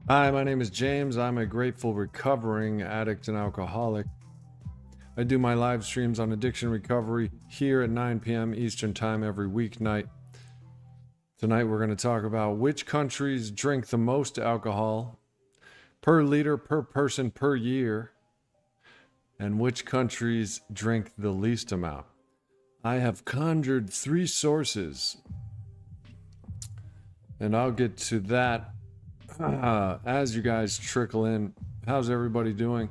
Hi, my name is James. I'm a grateful recovering addict and alcoholic. I do my live streams on addiction recovery here at 9 p.m. Eastern Time every weeknight. Tonight we're going to talk about which countries drink the most alcohol per liter, per person, per year, and which countries drink the least amount. I have conjured three sources, and I'll get to that as you guys trickle in. How's everybody doing?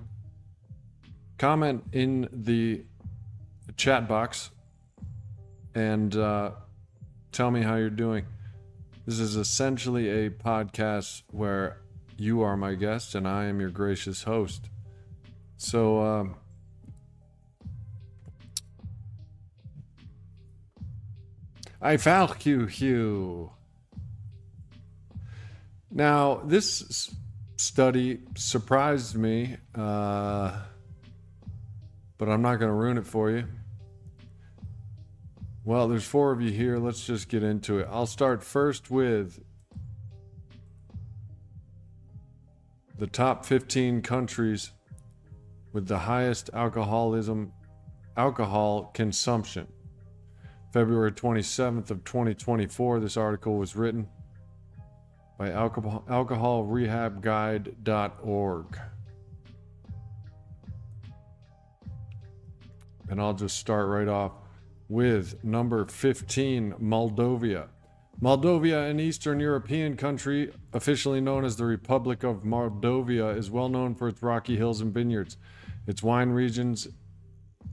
Comment in the chat box and tell me how you're doing. This is essentially a podcast where you are my guest and I am your gracious host. So, I found you. Now, this study surprised me, but I'm not going to ruin it for you. Well, there's four of you here. Let's just get into it. I'll start first with the top 15 countries with the highest alcohol consumption. February 27th of 2024, this article was written by alcoholrehabguide.org. And I'll just start right off with number 15, Moldova. Moldova, an Eastern European country officially known as the Republic of Moldova, is well known for its rocky hills and vineyards. Its wine regions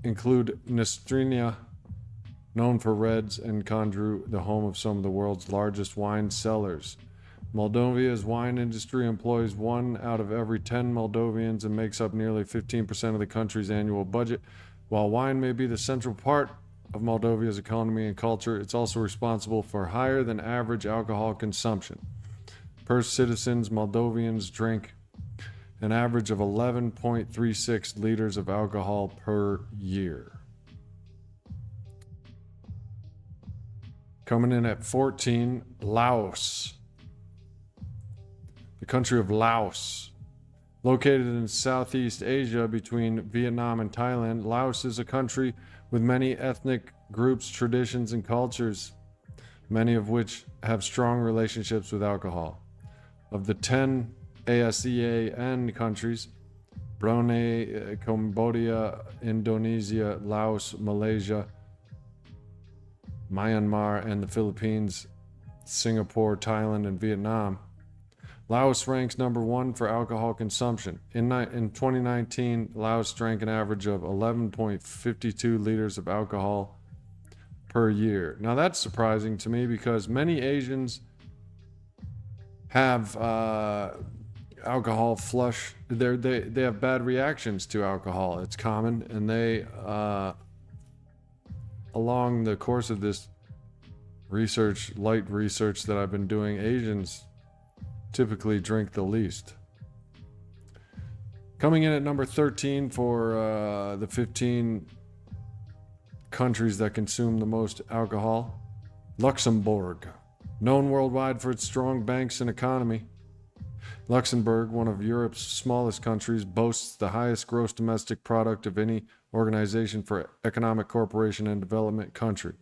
include Nistria, known for reds, and Condru, the home of some of the world's largest wine cellars. Moldova's wine industry employs 1 out of every 10 Moldovians and makes up nearly 15% of the country's annual budget. While wine may be the central part of Moldova's economy and culture, it's also responsible for higher than average alcohol consumption. Per citizens, Moldovians drink an average of 11.36 liters of alcohol per year. Coming in at 14, Laos. The country of Laos. Located in Southeast Asia between Vietnam and Thailand, Laos is a country with many ethnic groups, traditions, and cultures, many of which have strong relationships with alcohol. Of the 10 ASEAN countries, Brunei, Cambodia, Indonesia, Laos, Malaysia, Myanmar, and the Philippines, Singapore, Thailand, and Vietnam, Laos ranks number 1 for alcohol consumption. In 2019, Laos drank an average of 11.52 liters of alcohol per year. Now that's surprising to me because many Asians have alcohol flush. They have bad reactions to alcohol. It's common, and they, along the course of this light research that I've been doing, Asians typically drink the least. Coming in at number 13 for the 15 countries that consume the most alcohol, Luxembourg. Known worldwide for its strong banks and economy, Luxembourg, one of Europe's smallest countries, boasts the highest gross domestic product of any organization for economic cooperation and development country.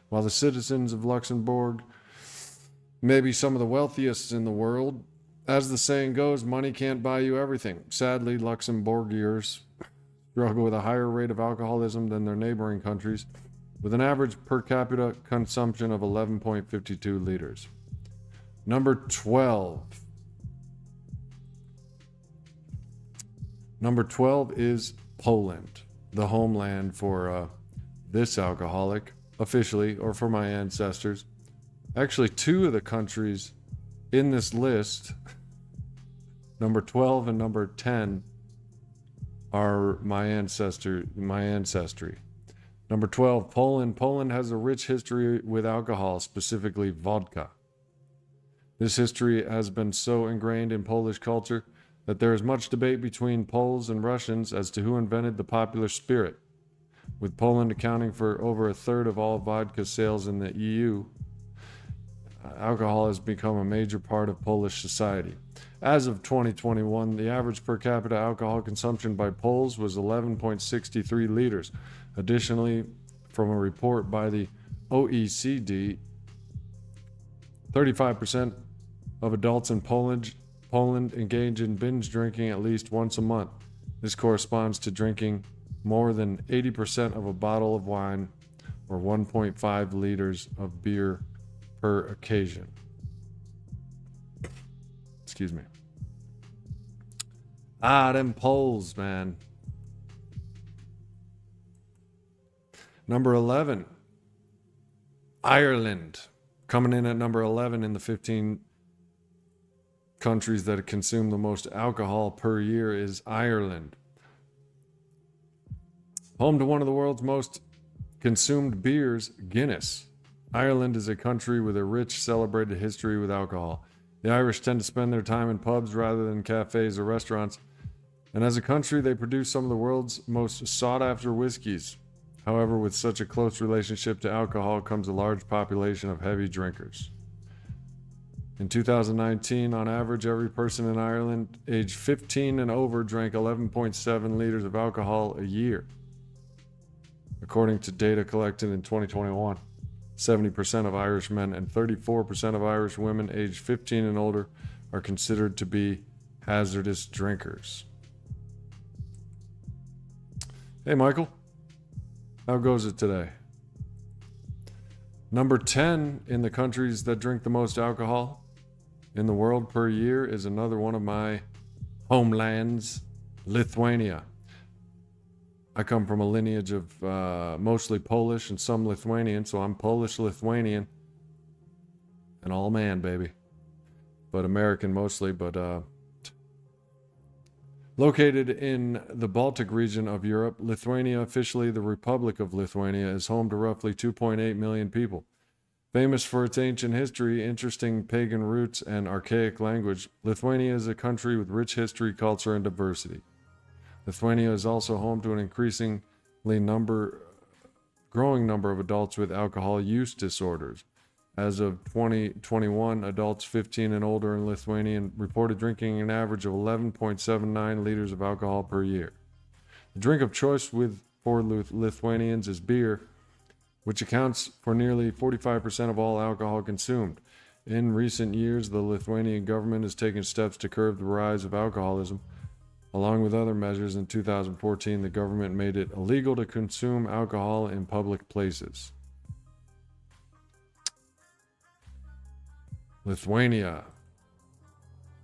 While the citizens of Luxembourg maybe some of the wealthiest in the world, as the saying goes, money can't buy you everything. Sadly, Luxembourgiers struggle with a higher rate of alcoholism than their neighboring countries, with an average per capita consumption of 11.52 liters. Number 12. Number 12 is Poland, the homeland for this alcoholic, officially, or for my ancestors. Actually, 2 of the countries in this list, number 12 and number 10, are my ancestry. Number 12, Poland. Poland has a rich history with alcohol, specifically vodka. This history has been so ingrained in Polish culture that there is much debate between Poles and Russians as to who invented the popular spirit. With Poland accounting for over a third of all vodka sales in the EU, alcohol has become a major part of Polish society. As of 2021, the average per capita alcohol consumption by Poles was 11.63 liters. Additionally, from a report by the OECD, 35% of adults in Poland engage in binge drinking at least once a month. This corresponds to drinking more than 80% of a bottle of wine or 1.5 liters of beer per occasion. Excuse me. Them Poles, man. Number 11, Ireland. Coming in at number 11 in the 15 countries that consume the most alcohol per year is Ireland. Home to one of the world's most consumed beers, Guinness. Ireland is a country with a rich, celebrated history with alcohol. The Irish tend to spend their time in pubs rather than cafes or restaurants. And as a country, they produce some of the world's most sought-after whiskeys. However, with such a close relationship to alcohol comes a large population of heavy drinkers. In 2019, on average, every person in Ireland aged 15 and over drank 11.7 liters of alcohol a year. According to data collected in 2021, 70% of Irish men and 34% of Irish women aged 15 and older are considered to be hazardous drinkers. Hey, Michael. How goes it today? Number 10 in the countries that drink the most alcohol in the world per year is another one of my homelands, Lithuania. I come from a lineage of mostly Polish and some Lithuanian, so I'm Polish-Lithuanian. And all man, baby. But American mostly, but located in the Baltic region of Europe, Lithuania, officially the Republic of Lithuania, is home to roughly 2.8 million people. Famous for its ancient history, interesting pagan roots, and archaic language, Lithuania is a country with rich history, culture, and diversity. Lithuania is also home to an growing number of adults with alcohol use disorders. As of 2021, adults 15 and older in Lithuania reported drinking an average of 11.79 liters of alcohol per year. The drink of choice for Lithuanians is beer, which accounts for nearly 45% of all alcohol consumed. In recent years, the Lithuanian government has taken steps to curb the rise of alcoholism. Along with other measures, in 2014, the government made it illegal to consume alcohol in public places. Lithuania,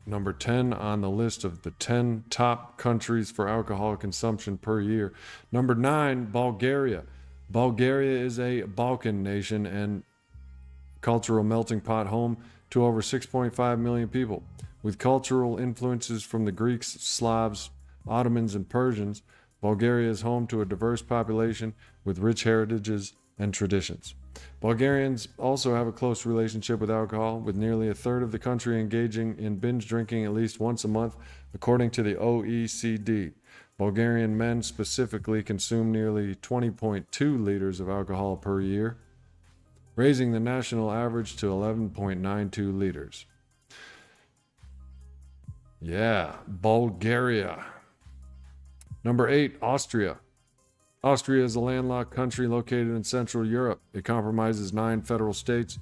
number 10 on the list of the 10 top countries for alcohol consumption per year. Number 9, Bulgaria. Bulgaria is a Balkan nation and cultural melting pot, home to over 6.5 million people. With cultural influences from the Greeks, Slavs, Ottomans, and Persians, Bulgaria is home to a diverse population with rich heritages and traditions. Bulgarians also have a close relationship with alcohol, with nearly a third of the country engaging in binge drinking at least once a month, according to the OECD. Bulgarian men specifically consume nearly 20.2 liters of alcohol per year, raising the national average to 11.92 liters. Yeah, Bulgaria. Number 8, Austria. Austria is a landlocked country located in Central Europe. It comprises 9 federal states,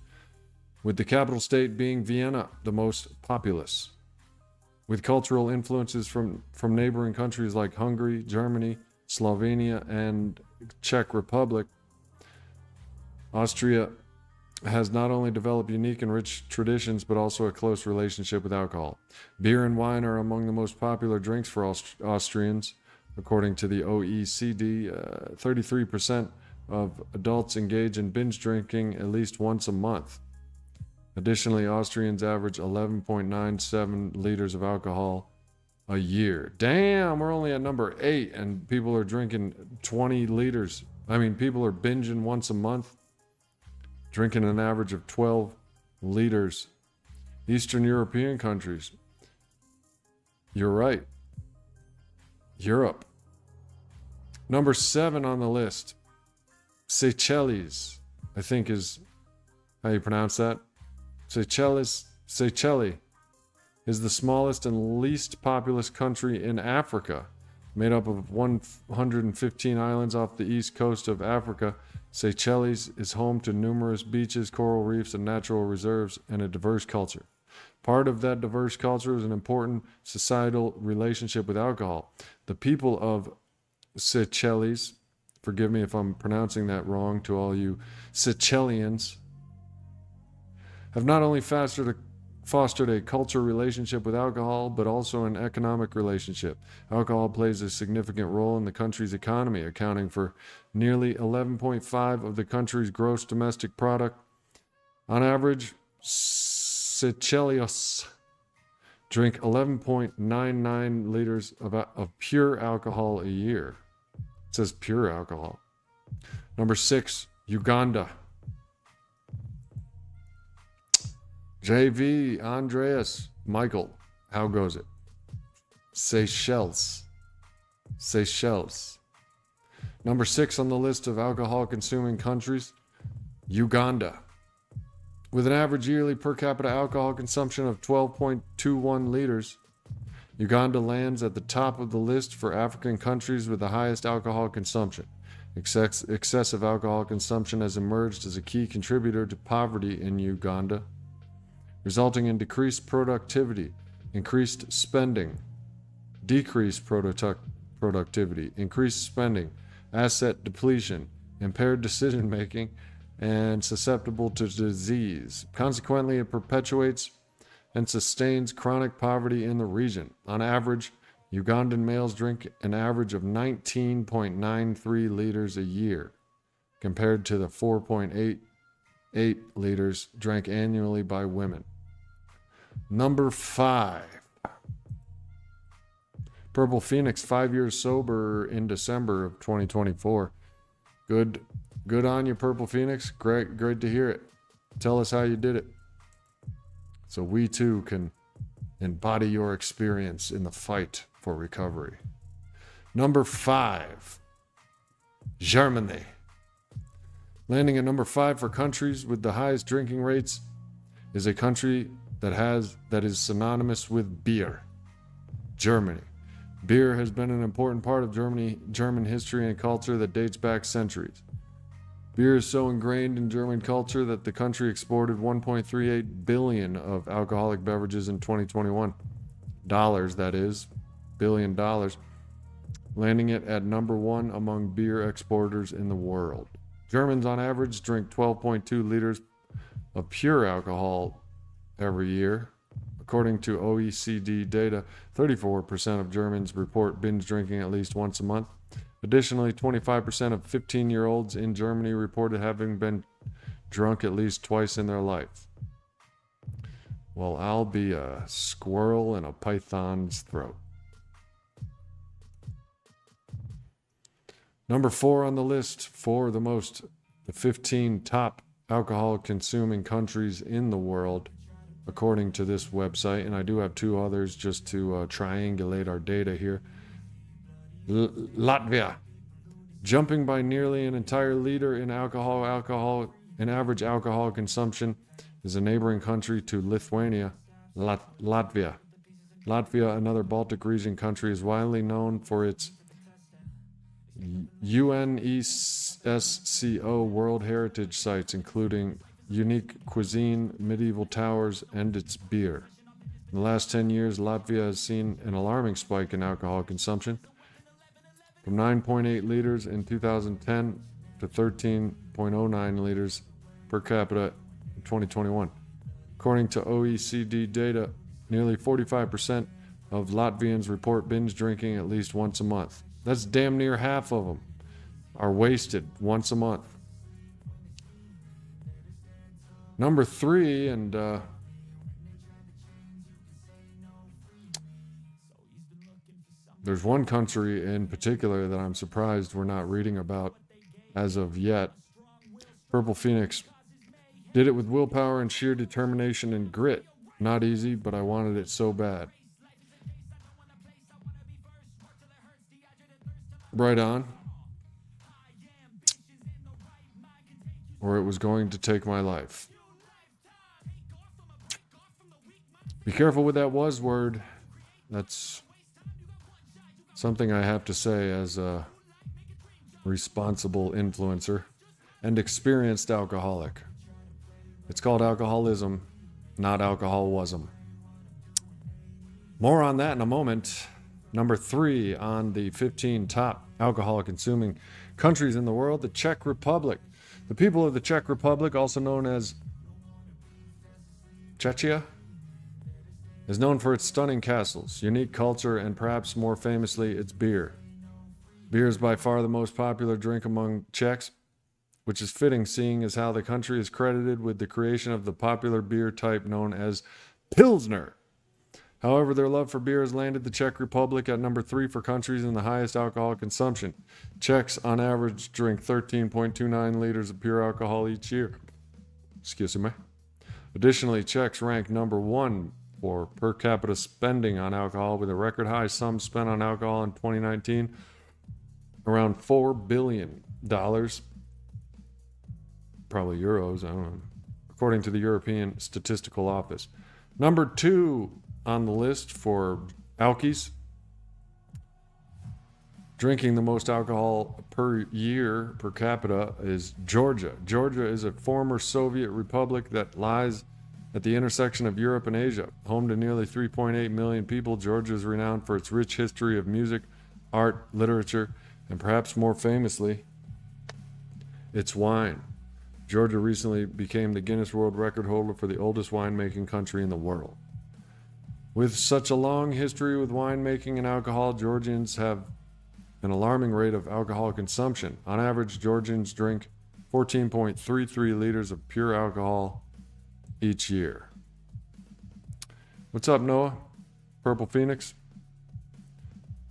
with the capital state being Vienna, the most populous. With cultural influences from neighboring countries like Hungary, Germany, Slovenia, and Czech Republic, Austria has not only developed unique and rich traditions, but also a close relationship with alcohol. Beer and wine are among the most popular drinks for Austrians. According to the OECD, 33% of adults engage in binge drinking at least once a month. Additionally, Austrians average 11.97 liters of alcohol a year. Damn, we're only at number 8 and people are drinking 20 liters. People are binging once a month, drinking an average of 12 liters. Eastern European countries. You're right. Europe. Number 7 on the list, Seychelles, I think is how you pronounce that. Seychelles is the smallest and least populous country in Africa. Made up of 115 islands off the east coast of Africa, Seychelles is home to numerous beaches, coral reefs, and natural reserves, and a diverse culture. Part of that diverse culture is an important societal relationship with alcohol. The people of Seychelles, forgive me if I'm pronouncing that wrong to all you Seychellians, have not only fostered a cultural relationship with alcohol, but also an economic relationship. Alcohol plays a significant role in the country's economy, accounting for nearly 11.5% of the country's gross domestic product. On average, Seychelles drink 11.99 liters of pure alcohol a year. It says pure alcohol. Number 6, Uganda. JV, Andreas, Michael, how goes it? Seychelles. Number 6 on the list of alcohol-consuming countries, Uganda. With an average yearly per capita alcohol consumption of 12.21 liters, Uganda lands at the top of the list for African countries with the highest alcohol consumption. Excessive alcohol consumption has emerged as a key contributor to poverty in Uganda, resulting in decreased productivity, increased spending, decreased productivity, increased spending, asset depletion, impaired decision-making, and susceptible to disease. Consequently, it perpetuates and sustains chronic poverty in the region. On average, Ugandan males drink an average of 19.93 liters a year, compared to the 4.88 liters drank annually by women. Number 5. Purple Phoenix, 5 years sober in December of 2024. Good on you, Purple Phoenix. Great to hear it. Tell us how you did it, so we too can embody your experience in the fight for recovery. Number 5, Germany. Landing at number 5 for countries with the highest drinking rates is a country that is synonymous with beer. Germany. Beer has been an important part of German history and culture that dates back centuries. Beer is so ingrained in German culture that the country exported 1.38 billion of alcoholic beverages in 2021. Dollars, that is, $1 billion, landing it at number 1 among beer exporters in the world. Germans on average drink 12.2 liters of pure alcohol every year. According to OECD data, 34% of Germans report binge drinking at least once a month. Additionally, 25% of 15-year-olds in Germany reported having been drunk at least twice in their life. Well, I'll be a squirrel in a python's throat. Number 4 on the list for the 15 top alcohol-consuming countries in the world, according to this website, and I do have 2 others just to triangulate our data here. Latvia, jumping by nearly an entire liter in average alcohol consumption, is a neighboring country to Lithuania, Latvia. Latvia, another Baltic region country, is widely known for its UNESCO World Heritage sites, including unique cuisine, medieval towers, and its beer. In the last 10 years, Latvia has seen an alarming spike in alcohol consumption, from 9.8 liters in 2010 to 13.09 liters per capita in 2021. According to OECD data, nearly 45% of Latvians report binge drinking at least once a month. That's damn near half of them are wasted once a month. Number 3, and there's one country in particular that I'm surprised we're not reading about as of yet. Purple Phoenix did it with willpower and sheer determination and grit. Not easy, but I wanted it so bad. Right on. Or it was going to take my life. Be careful with that was word. That's something I have to say as a responsible influencer and experienced alcoholic. It's called alcoholism, not alcoholism. More on that in a moment. Number 3 on the 15 top alcohol consuming countries in the world, the Czech Republic. The people of the Czech Republic, also known as Czechia, is known for its stunning castles, unique culture, and perhaps more famously, its beer. Beer is by far the most popular drink among Czechs, which is fitting seeing as how the country is credited with the creation of the popular beer type known as Pilsner. However, their love for beer has landed the Czech Republic at number 3 for countries in the highest alcohol consumption. Czechs, on average, drink 13.29 liters of pure alcohol each year. Excuse me. Additionally, Czechs rank number 1 for per capita spending on alcohol, with a record high sum spent on alcohol in 2019, around $4 billion. Probably euros, I don't know. According to the European Statistical Office. Number 2 on the list for alkies, drinking the most alcohol per year per capita, is Georgia. Georgia is a former Soviet republic that lies at the intersection of Europe and Asia. Home to nearly 3.8 million people, Georgia is renowned for its rich history of music, art, literature, and perhaps more famously, its wine. Georgia recently became the Guinness World Record holder for the oldest winemaking country in the world. With such a long history with winemaking and alcohol, Georgians have an alarming rate of alcohol consumption. On average, Georgians drink 14.33 liters of pure alcohol each year. What's up, Noah? Purple Phoenix?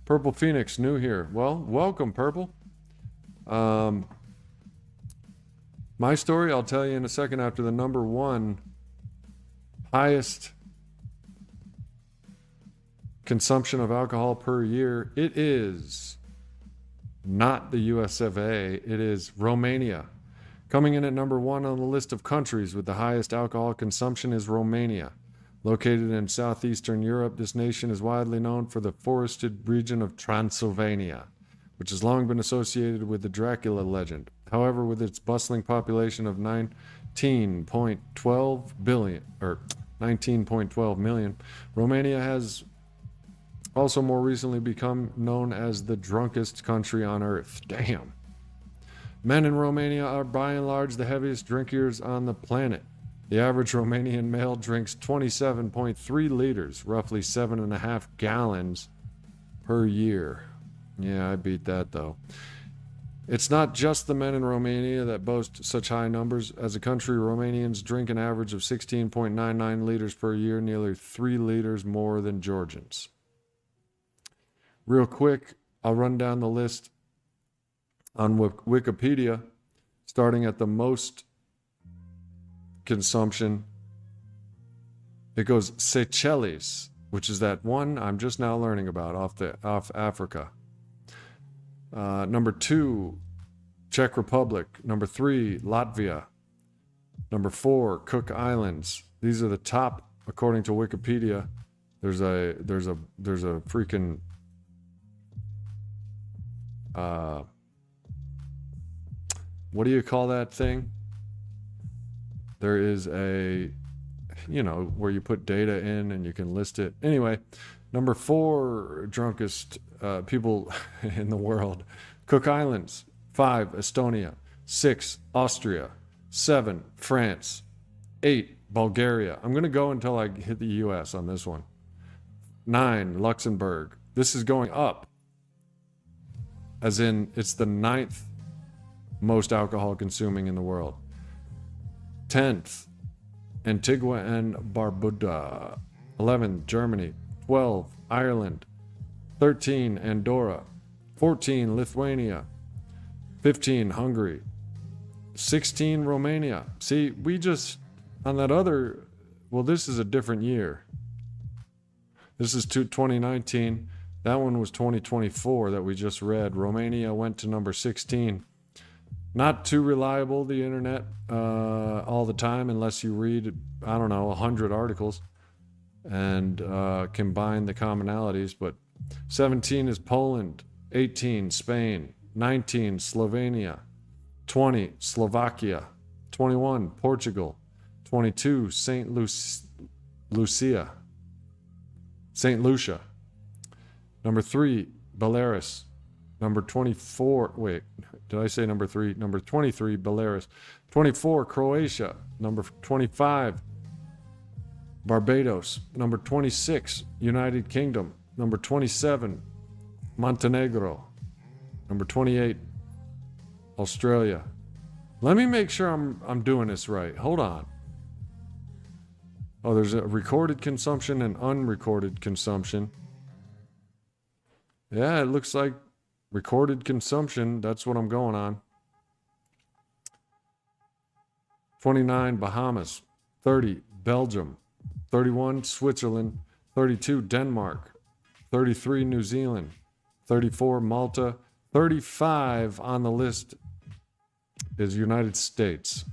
Purple Phoenix, new here. Well, welcome, Purple. My story, I'll tell you in a second after the number 1 highest consumption of alcohol per year. It is not the US of A, it is Romania. Coming in at number 1 on the list of countries with the highest alcohol consumption is Romania. Located in southeastern Europe, this nation is widely known for the forested region of Transylvania, which has long been associated with the Dracula legend. However, with its bustling population of 19.12 million, Romania has also more recently become known as the drunkest country on earth. Damn. Men in Romania are by and large the heaviest drinkers on the planet. The average Romanian male drinks 27.3 liters, roughly 7.5 gallons per year. Yeah, I beat that though. It's not just the men in Romania that boast such high numbers. As a country, Romanians drink an average of 16.99 liters per year, nearly 3 liters more than Georgians. Real quick, I'll run down the list on Wikipedia, starting at the most consumption. It goes Seychelles, which is that one I'm just now learning about off Africa. Number 2, Czech Republic. Number 3, Latvia. Number 4, Cook Islands. These are the top according to Wikipedia. There's a freaking what do you call that thing? There is a, where you put data in and you can list it. Anyway, number 4 drunkest people in the world, Cook Islands. 5, Estonia. 6, Austria. 7, France. 8, Bulgaria. I'm going to go until I hit the US on this one. 9, Luxembourg. This is going up. As in, it's the 9th most alcohol consuming in the world. 10th, Antigua and Barbuda. 11, Germany. 12, Ireland. 13, Andorra. 14, Lithuania. 15, Hungary. 16, Romania. See, we just, on that other, well, this is a different year. This is 2019. That one was 2024 that we just read. Romania went to number 16. Not too reliable, the internet, all the time, unless you read, 100 articles. and combine the commonalities. But 17 is Poland, 18 Spain, 19 Slovenia, 20 Slovakia, 21 Portugal, 22 St. Lucia. Number 3 Belarus. Number 24, wait, did I say number 3? Number 23 Belarus. 24 Croatia. Number 25 Barbados. Number 26 United Kingdom. Number 27 Montenegro. Number 28 Australia. Let me make sure I'm doing this right. Hold on. Oh, there's a recorded consumption and unrecorded consumption. Yeah, it looks like recorded consumption. That's what I'm going on. 29 Bahamas. 30 Belgium. 31 Switzerland. 32 Denmark. 33 New Zealand. 34 Malta. 35 on the list is United States.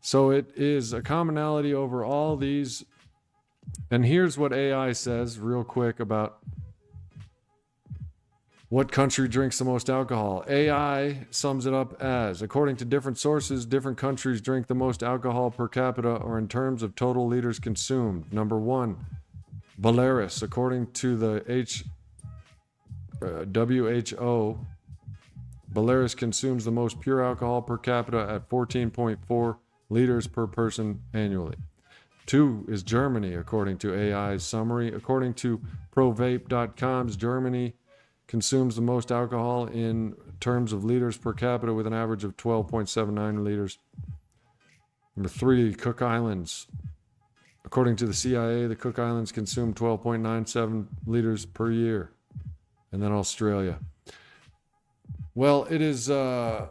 So it is a commonality over all these. And here's what AI says real quick about what country drinks the most alcohol. AI sums it up as, according to different sources, different countries drink the most alcohol per capita or in terms of total liters consumed. Number 1, Belarus. According to the WHO, Belarus consumes the most pure alcohol per capita at 14.4 liters per person annually. 2 is Germany, according to AI's summary. According to provape.com's, Germany consumes the most alcohol in terms of liters per capita with an average of 12.79 liters. Number 3, Cook Islands. According to the CIA, the Cook Islands consume 12.97 liters per year. And then Australia. Well, it is, the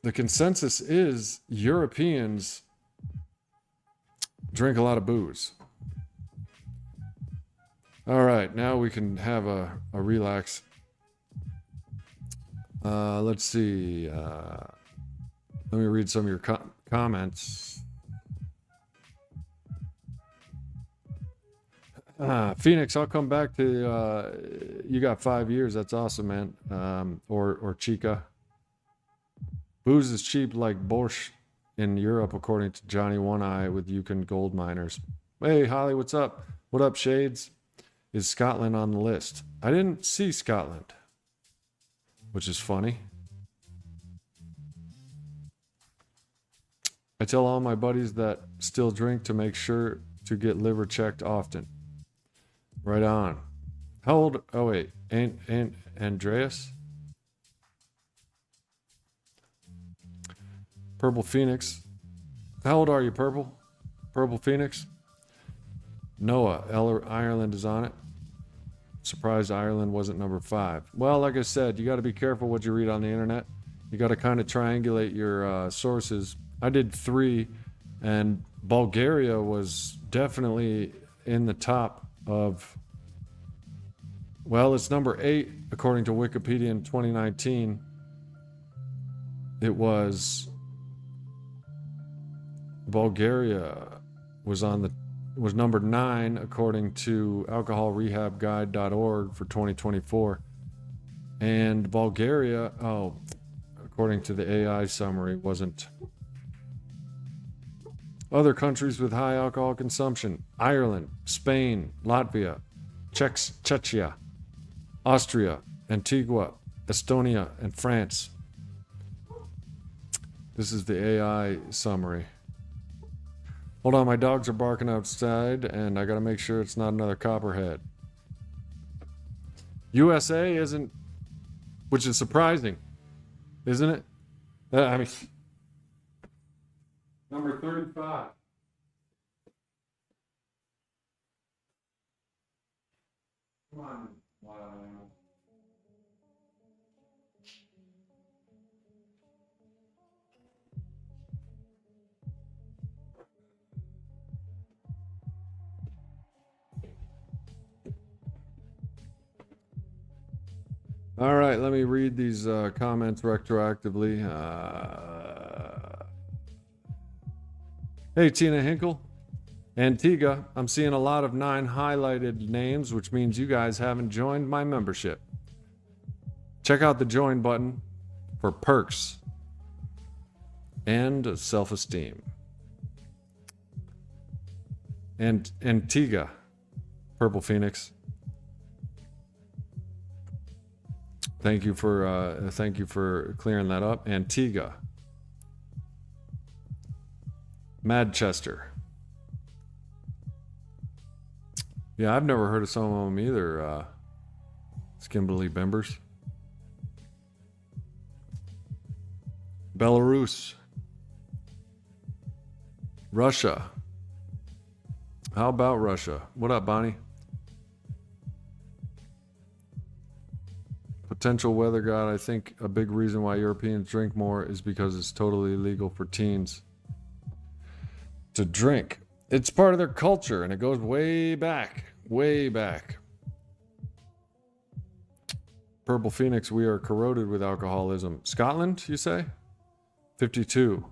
consensus is Europeans drink a lot of booze. All right, now we can have a relax. Let's see. Let me read some of your comments. Phoenix, I'll come back to you. Got 5 years. That's awesome, man. Or Chica. Booze is cheap like borscht in Europe, according to Johnny One Eye with Yukon gold miners. Hey, Holly, what's up? What up, Shades? Is Scotland on the list? I didn't see Scotland, which is funny. I tell all my buddies that still drink to make sure to get liver checked often. Right on. How old? Oh, wait. Andreas? Purple Phoenix. How old are you, Purple? Purple Phoenix? Noah. Ireland is on it. Surprised Ireland wasn't number 5. Well, like I said, you got to be careful what you read on the internet. You got to kind of triangulate your sources. I did 3, and Bulgaria was definitely in the top of, well, it's number 8 according to Wikipedia in 2019. It was Bulgaria was number 9 according to alcoholrehabguide.org for 2024. And Bulgaria, according to the AI summary, wasn't. Other countries with high alcohol consumption: Ireland, Spain, Latvia, Czechia, Austria, Antigua, Estonia, and France. This is the AI summary. Hold on, my dogs are barking outside, and I gotta make sure it's not another copperhead. USA isn't, which is surprising, isn't it? I mean, number 35. Come on, wild animal. All right, let me read these comments retroactively. Hey, Tina Hinkle. Antigua, I'm seeing a lot of 9 highlighted names, which means you guys haven't joined my membership. Check out the join button for perks and self-esteem. And Antigua, Purple Phoenix. Thank you for clearing that up. Antigua. Madchester. Yeah, I've never heard of some of them either. Skimbley Bimbers. Belarus. Russia. How about Russia? What up, Bonnie? Potential weather god. I think a big reason why Europeans drink more is because it's totally illegal for teens to drink. It's part of their culture, and it goes way back. Way back. Purple Phoenix, we are corroded with alcoholism. Scotland, you say? 52.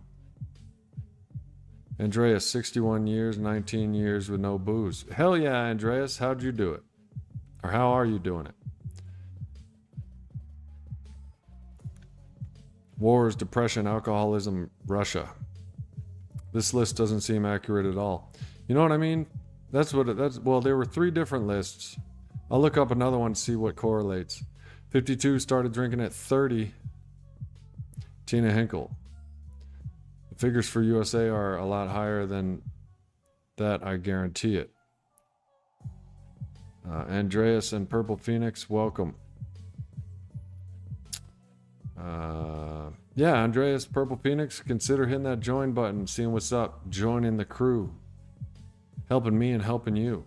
Andreas, 61 years, 19 years with no booze. Hell yeah, Andreas. How'd you do it? Or how are you doing it? Wars, depression, alcoholism, Russia. This list doesn't seem accurate at all. You know what I mean? Well, there were 3 different lists. I'll look up another one to see what correlates. 52 started drinking at 30. Tina Hinkle. The figures for USA are a lot higher than that, I guarantee it. Andreas and Purple Phoenix, welcome. Yeah, Andreas, Purple Phoenix, consider hitting that join button, seeing what's up, joining the crew, helping me and helping you.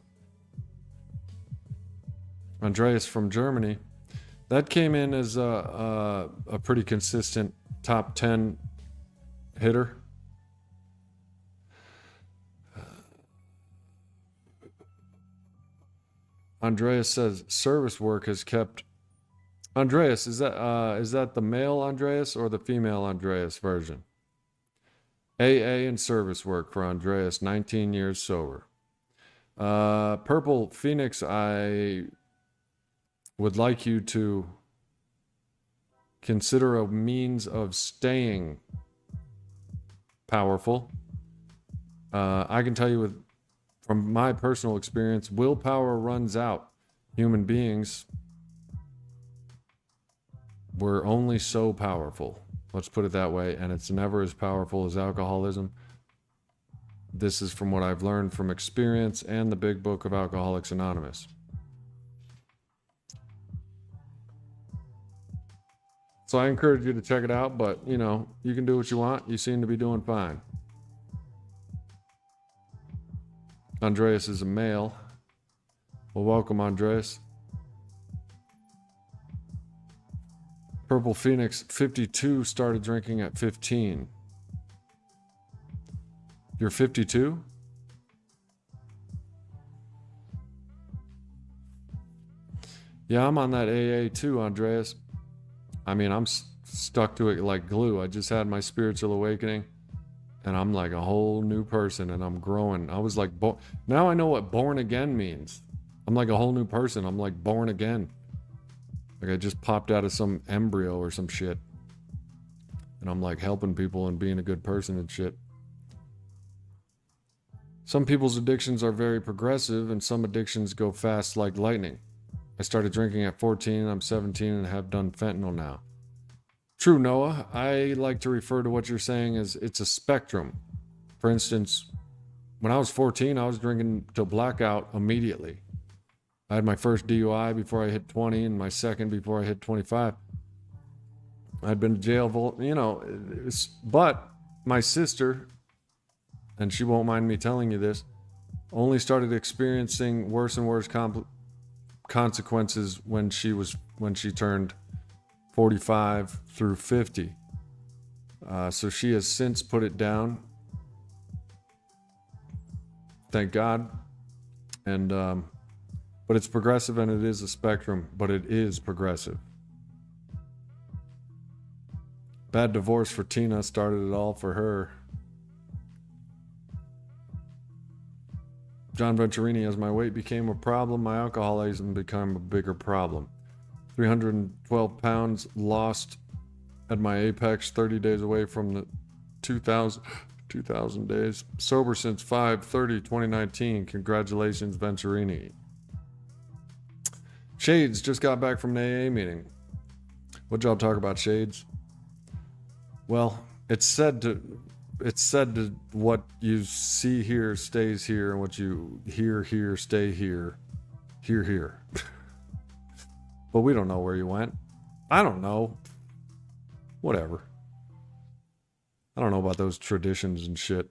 Andreas from Germany, that came in as a pretty consistent top 10 hitter. Andreas says service work has kept. Andreas, is that the male Andreas or the female Andreas version? AA and service work for Andreas, 19 years sober. Purple Phoenix, I would like you to consider a means of staying powerful. I can tell you from my personal experience, willpower runs out. Human beings, we're only so powerful. Let's put it that way. And it's never as powerful as alcoholism. This is from what I've learned from experience and the big book of Alcoholics Anonymous. So I encourage you to check it out, but you know, you can do what you want. You seem to be doing fine. Andreas is a male. Well, welcome, Andreas. Purple Phoenix, 52, started drinking at 15. You're 52? Yeah, I'm on that AA too, Andreas. I mean, I'm stuck to it like glue. I just had my spiritual awakening, and I'm like a whole new person, and I'm growing. I was like, now I know what born again means. I'm like a whole new person. I'm like born again. Like I just popped out of some embryo or some shit. And I'm like helping people and being a good person and shit. Some people's addictions are very progressive, and some addictions go fast like lightning. I started drinking at 14, I'm 17 and have done fentanyl now. True, Noah. I like to refer to what you're saying as it's a spectrum. For instance, when I was 14, I was drinking till blackout immediately. I had my first DUI before I hit 20 and my second before I hit 25. I'd been to jail, you know, but my sister, and she won't mind me telling you this, only started experiencing worse and worse consequences when she turned 45 through 50. So she has since put it down. Thank God. And, but it's progressive and it is a spectrum, but it is progressive. Bad divorce for Tina started it all for her. John Venturini, as my weight became a problem, my alcoholism became a bigger problem. 312 pounds lost at my apex, 30 days away from the 2,000 days. Sober since 5/30/2019. Congratulations, Venturini. Shades just got back from an AA meeting. What y'all talk about, Shades? Well, it's said to what you see here stays here, and what you hear here stay here. Here. But we don't know where you went. I don't know. Whatever. I don't know about those traditions and shit.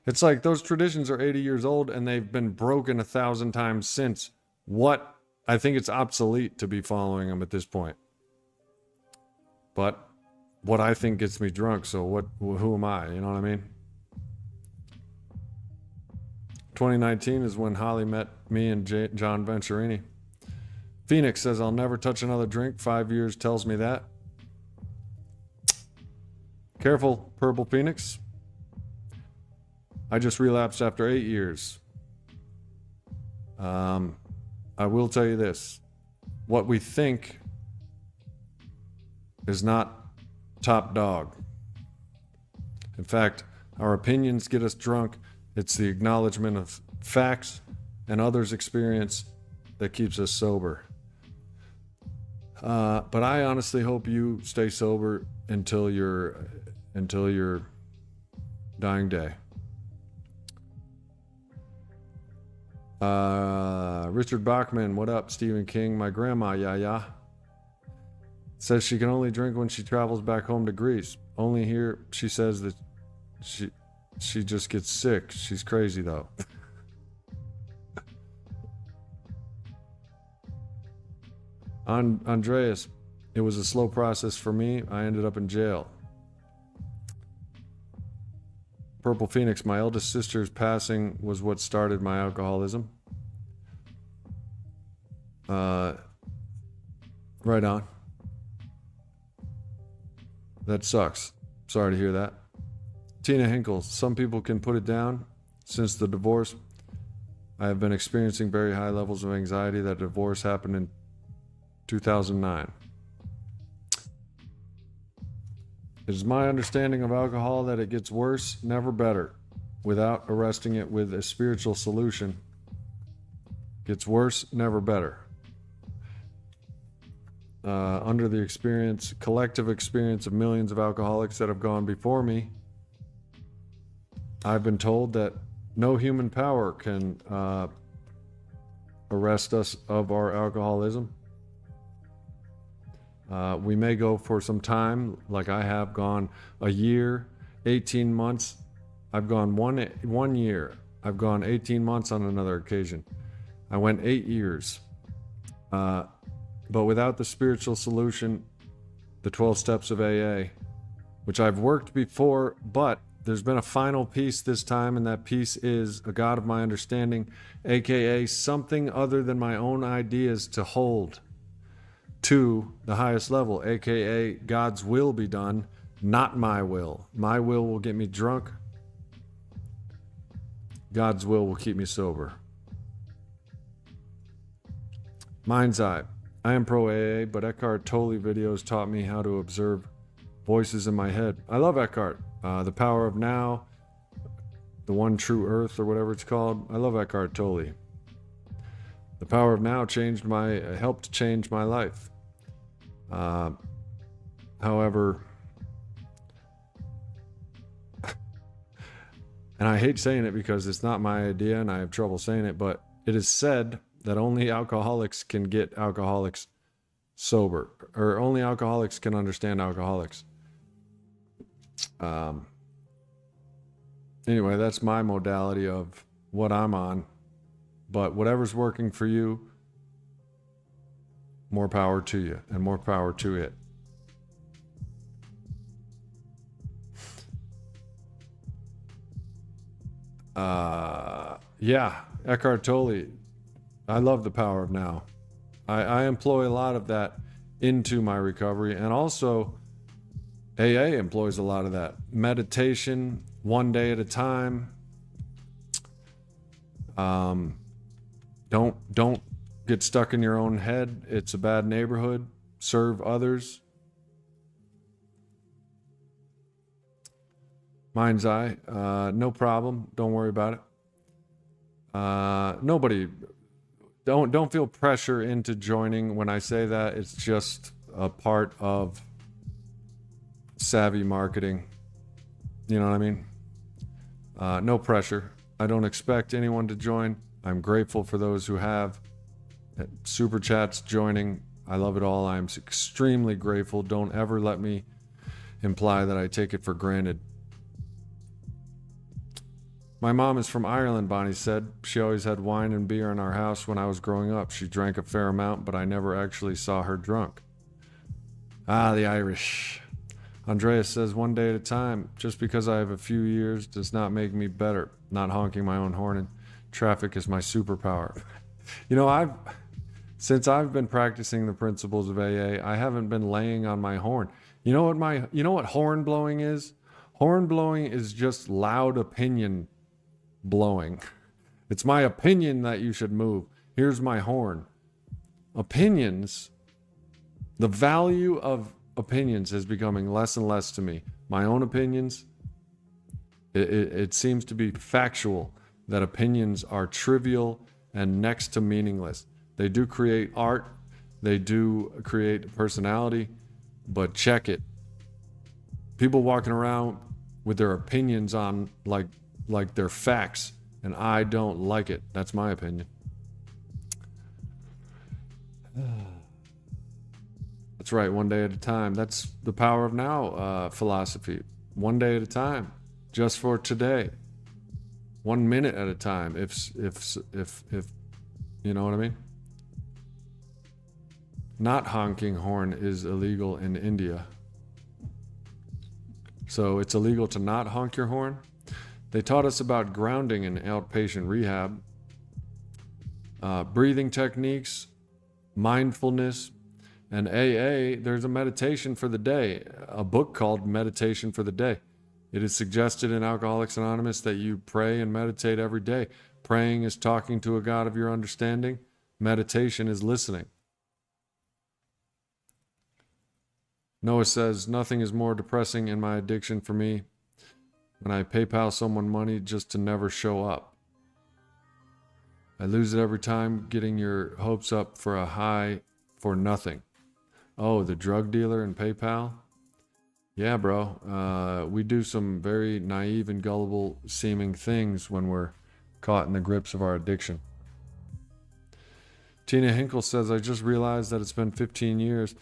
It's like those traditions are 80 years old and they've been broken 1,000 times since. What? I think it's obsolete to be following them at this point. But what I think gets me drunk, so who am I? You know what I mean? 2019 is when Holly met me and John Venturini. Phoenix says, I'll never touch another drink. 5 years tells me that. Careful, Purple Phoenix. I just relapsed after 8 years. I will tell you this. What we think is not top dog. In fact, our opinions get us drunk. It's the acknowledgement of facts and others' experience that keeps us sober. But I honestly hope you stay sober until your dying day. Richard Bachman, what up? Stephen King, my grandma, yeah. Says she can only drink when she travels back home to Greece. Only here, she says that she just gets sick. She's crazy though. Andreas, it was a slow process for me. I ended up in jail. Purple Phoenix, my eldest sister's passing was what started my alcoholism. Right on. That sucks. Sorry to hear that. Tina Hinkle, some people can put it down. Since the divorce, I have been experiencing very high levels of anxiety. That divorce happened in 2009. It is my understanding of alcohol that it gets worse, never better, without arresting it with a spiritual solution. Gets worse, never better. Under the collective experience of millions of alcoholics that have gone before me, I've been told that no human power can arrest us of our alcoholism. We may go for some time, like I have gone a year, 18 months. I've gone one year. I've gone 18 months on another occasion. I went 8 years. But without the spiritual solution, the 12 steps of AA, which I've worked before, but there's been a final piece this time, and that piece is a God of my understanding, aka something other than my own ideas to hold to the highest level, aka God's will be done, not my will. My will get me drunk. God's will keep me sober. Mind's Eye. I am pro AA, but Eckhart Tolle videos taught me how to observe voices in my head. I love Eckhart. The Power of Now, The One True Earth, or whatever it's called. I love Eckhart Tolle. The Power of Now helped change my life. However, and I hate saying it because it's not my idea and I have trouble saying it, but it is said that only alcoholics can get alcoholics sober, or only alcoholics can understand alcoholics. Anyway, that's my modality of what I'm on, but whatever's working for you, more power to you and more power to it. Yeah, Eckhart Tolle. I love The Power of Now. I employ a lot of that into my recovery, and also AA employs a lot of that. Meditation, one day at a time. Don't get stuck in your own head. It's a bad neighborhood. Serve others. Mind's eye. No problem. Don't worry about it. Nobody. Don't feel pressure into joining. When I say that, it's just a part of savvy marketing. You know what I mean? No pressure. I don't expect anyone to join. I'm grateful for those who have. Super chats joining. I love it all. I'm extremely grateful. Don't ever let me imply that I take it for granted. My mom is from Ireland, Bonnie said. She always had wine and beer in our house when I was growing up. She drank a fair amount, but I never actually saw her drunk. Ah, the Irish. Andreas says, one day at a time. Just because I have a few years does not make me better. Not honking my own horn in traffic is my superpower. You know, since I've been practicing the principles of AA, I haven't been laying on my horn. You know what horn blowing is? Horn blowing is just loud opinion blowing. It's my opinion that you should move. Here's my horn. Opinions, the value of opinions is becoming less and less to me. My own opinions, it seems to be factual that opinions are trivial and next to meaningless. They do create art, they do create personality, but check it. People walking around with their opinions on like they're facts, and I don't like it. That's my opinion. That's right, one day at a time. That's the power of now philosophy. One day at a time, just for today. 1 minute at a time. If you know what I mean. Not honking horn is illegal in India. So it's illegal to not honk your horn. They taught us about grounding in outpatient rehab, breathing techniques, mindfulness, and AA. There's a meditation for the day, a book called Meditation for the Day. It is suggested in Alcoholics Anonymous that you pray and meditate every day. Praying is talking to a God of your understanding. Meditation is listening. Noah says, nothing is more depressing in my addiction for me when I PayPal someone money just to never show up. I lose it every time, getting your hopes up for a high for nothing. Oh, the drug dealer in PayPal? Yeah, bro. We do some very naive and gullible seeming things when we're caught in the grips of our addiction. Tina Hinkle says, I just realized that it's been 15 years.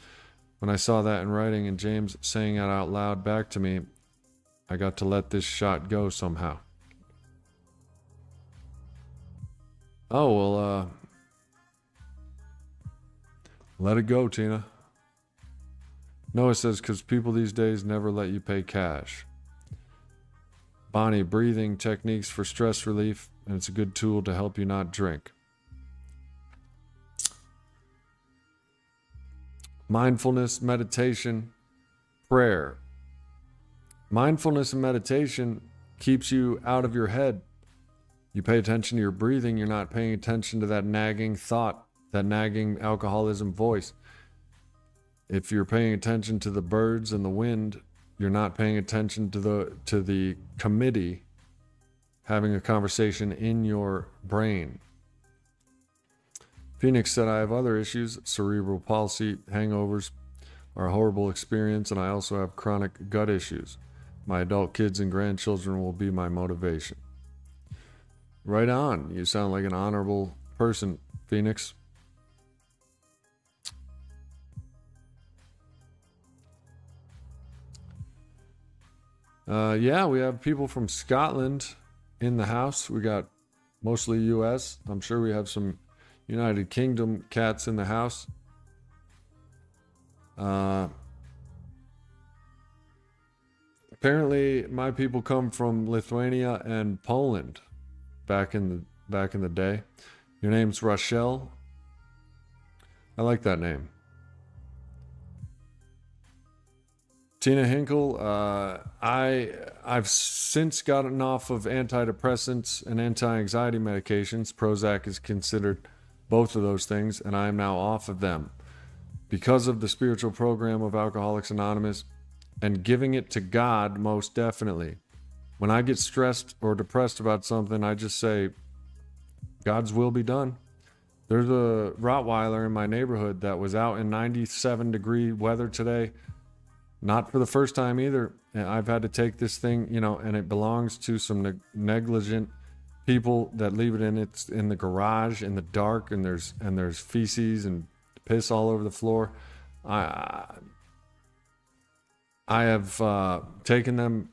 When I saw that in writing and James saying it out loud back to me, I got to let this shot go somehow. Oh, well, let it go, Tina. Noah says, because people these days never let you pay cash. Bonnie, breathing techniques for stress relief, and it's a good tool to help you not drink. Mindfulness, meditation, prayer. Mindfulness and meditation keeps you out of your head. You pay attention to your breathing, you're not paying attention to that nagging thought, that nagging alcoholism voice. If you're paying attention to the birds and the wind, you're not paying attention to the committee having a conversation in your brain. Phoenix said, I have other issues. Cerebral palsy, hangovers are a horrible experience, and I also have chronic gut issues. My adult kids and grandchildren will be my motivation. Right on. You sound like an honorable person, Phoenix. Yeah, we have people from Scotland in the house. We got mostly US. I'm sure we have some United Kingdom cats in the house. Apparently my people come from Lithuania and Poland back in the day. Your name's Rochelle. I like that name. Tina Hinkle, I've since gotten off of antidepressants and anti-anxiety medications. Prozac is considered both of those things, and I am now off of them because of the spiritual program of Alcoholics Anonymous and giving it to God, most definitely. When I get stressed or depressed about something, I just say, God's will be done. There's a Rottweiler in my neighborhood that was out in 97-degree weather today. Not for the first time either. I've had to take this thing, and it belongs to some negligent people that leave it in the garage in the dark, and there's feces and piss all over the floor. I have taken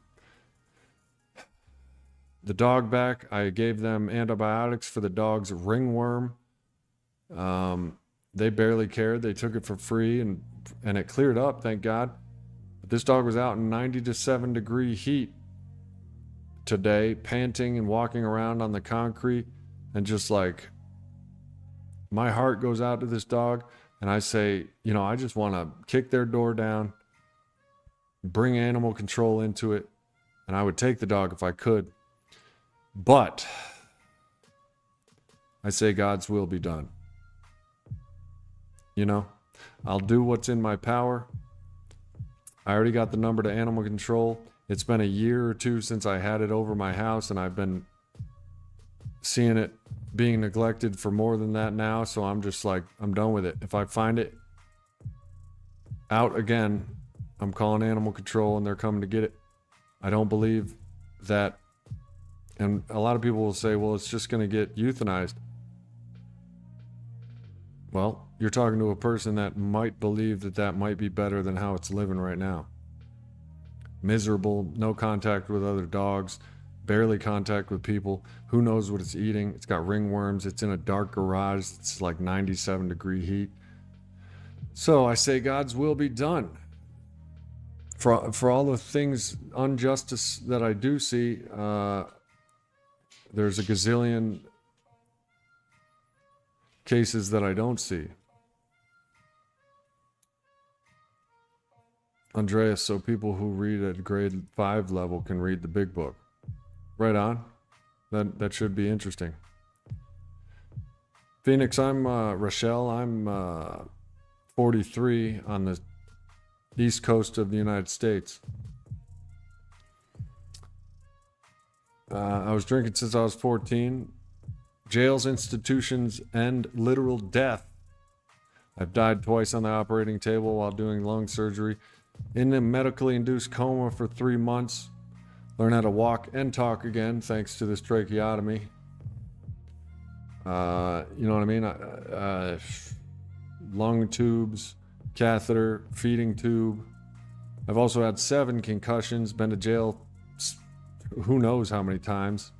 the dog back. I gave them antibiotics for the dog's ringworm. They barely cared. They took it for free, and it cleared up, thank God. But this dog was out in 97-degree heat today, panting and walking around on the concrete, and just like, my heart goes out to this dog, and I say, I just want to kick their door down, bring animal control into it, and I would take the dog if I could. But I say God's will be done. I'll do what's in my power. I already got the number to animal control. It's been a year or two since I had it over my house, and I've been seeing it being neglected for more than that now. So I'm just like, I'm done with it. If I find it out again, I'm calling animal control and they're coming to get it. I don't believe that. And a lot of people will say, well, it's just going to get euthanized. Well, you're talking to a person that might believe that might be better than how it's living right now. Miserable, no contact with other dogs, barely contact with people. Who knows what it's eating? It's got ringworms. It's in a dark garage. It's like 97-degree heat. So I say God's will be done. For all the things, injustice that I do see, there's a gazillion cases that I don't see. Andreas, so people who read at grade 5 level can read the big book. Right on. That should be interesting. Phoenix, I'm Rochelle. I'm 43 on the east coast of the United States. I was drinking since I was 14. Jails, institutions, and literal death. I've died twice on the operating table while doing lung surgery. In a medically induced coma for 3 months. Learn how to walk and talk again thanks to this tracheotomy. You know what I mean? Lung tubes, catheter, feeding tube. I've also had 7 concussions, been to jail who knows how many times.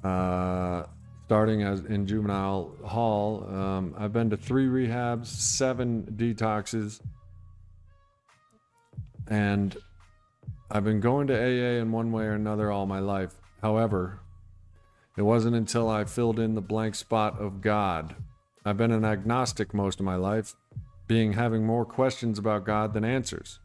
Starting as in juvenile hall. I've been to 3 rehabs, 7 detoxes. And I've been going to AA in one way or another all my life. However, it wasn't until I filled in the blank spot of God. I've been an agnostic most of my life, having more questions about God than answers.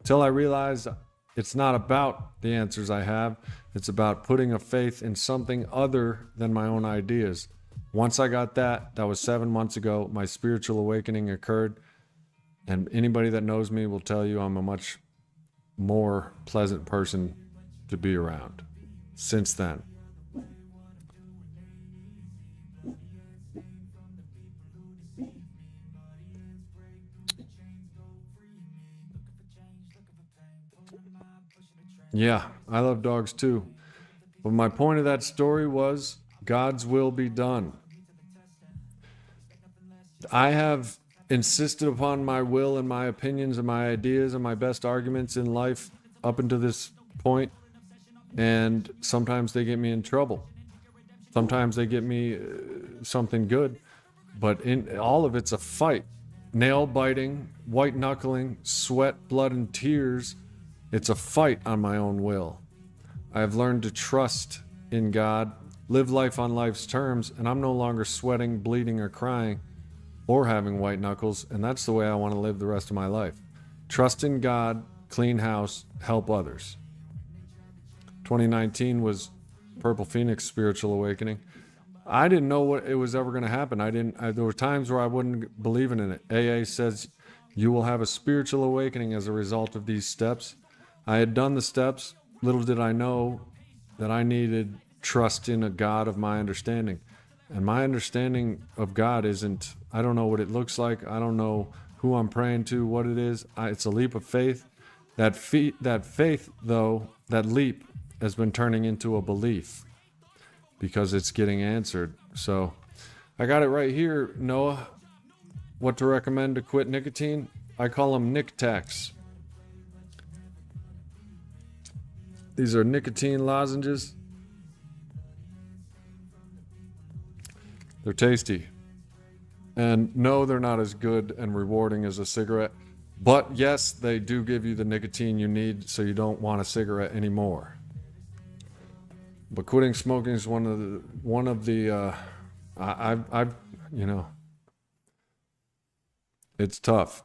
Till I realized it's not about the answers I have. It's about putting a faith in something other than my own ideas. Once I got that was 7 months ago. My spiritual awakening occurred. And anybody that knows me will tell you I'm a much more pleasant person to be around since then. Yeah, I love dogs too. But my point of that story was God's will be done. I have insisted upon my will and my opinions and my ideas and my best arguments in life up until this point, and sometimes they get me in trouble. Sometimes they get me something good, but in all of it's a fight. Nail biting, white knuckling, sweat, blood, and tears. It's a fight on my own will. I have learned to trust in God, live life on life's terms, and I'm no longer sweating, bleeding, or crying, or having white knuckles, and that's the way I want to live the rest of my life. Trust in God, clean house, help others. 2019 was Purple Phoenix Spiritual Awakening. I didn't know what it was ever going to happen. There were times where I wouldn't believe in it. AA says you will have a spiritual awakening as a result of these steps. I had done the steps. Little did I know that I needed trust in a God of my understanding. And my understanding of God isn't, I don't know what it looks like. I don't know who I'm praying to, what it is. It's a leap of faith. That faith, though, that leap has been turning into a belief because it's getting answered. So I got it right here, Noah. What to recommend to quit nicotine? I call them Nic Tacs. These are nicotine lozenges. They're tasty. And no, they're not as good and rewarding as a cigarette. But yes, they do give you the nicotine you need so you don't want a cigarette anymore. But quitting smoking is one of the I've you know, it's tough.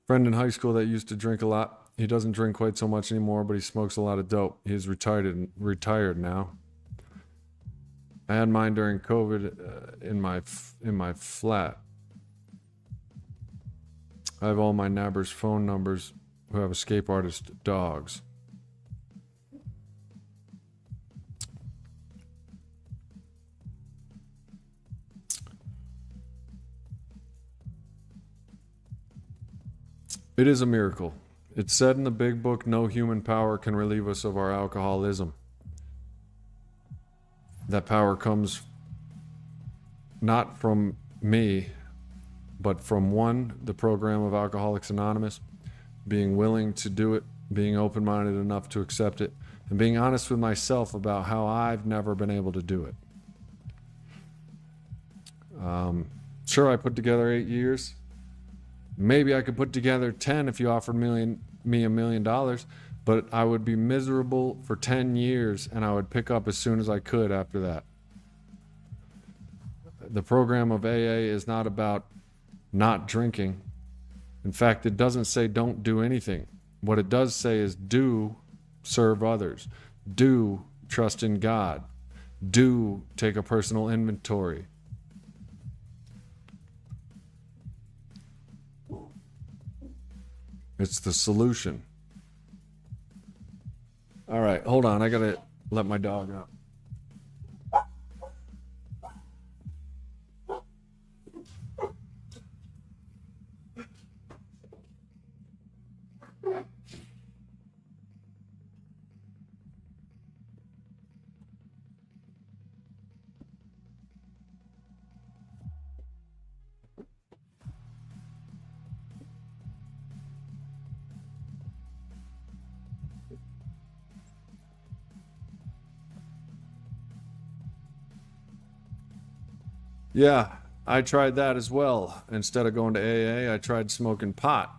Friend in high school that used to drink a lot. He doesn't drink quite so much anymore, but he smokes a lot of dope. He's retired now. I had mine during COVID in my flat. I have all my neighbors' phone numbers who have escape artist dogs. It is a miracle. It's said in the big book, no human power can relieve us of our alcoholism. That power comes not from me, but from one, the program of Alcoholics Anonymous, being willing to do it, being open-minded enough to accept it, and being honest with myself about how I've never been able to do it. Sure, I put together 8 years. Maybe I could put together 10 if you offered me $1 million, but I would be miserable for 10 years and I would pick up as soon as I could after that. The program of AA is not about not drinking. In fact, it doesn't say don't do anything. What it does say is do serve others. Do trust in God. Do take a personal inventory. It's the solution. All right, hold on. I gotta let my dog out. Yeah, I tried that as well. Instead of going to AA, I tried smoking pot,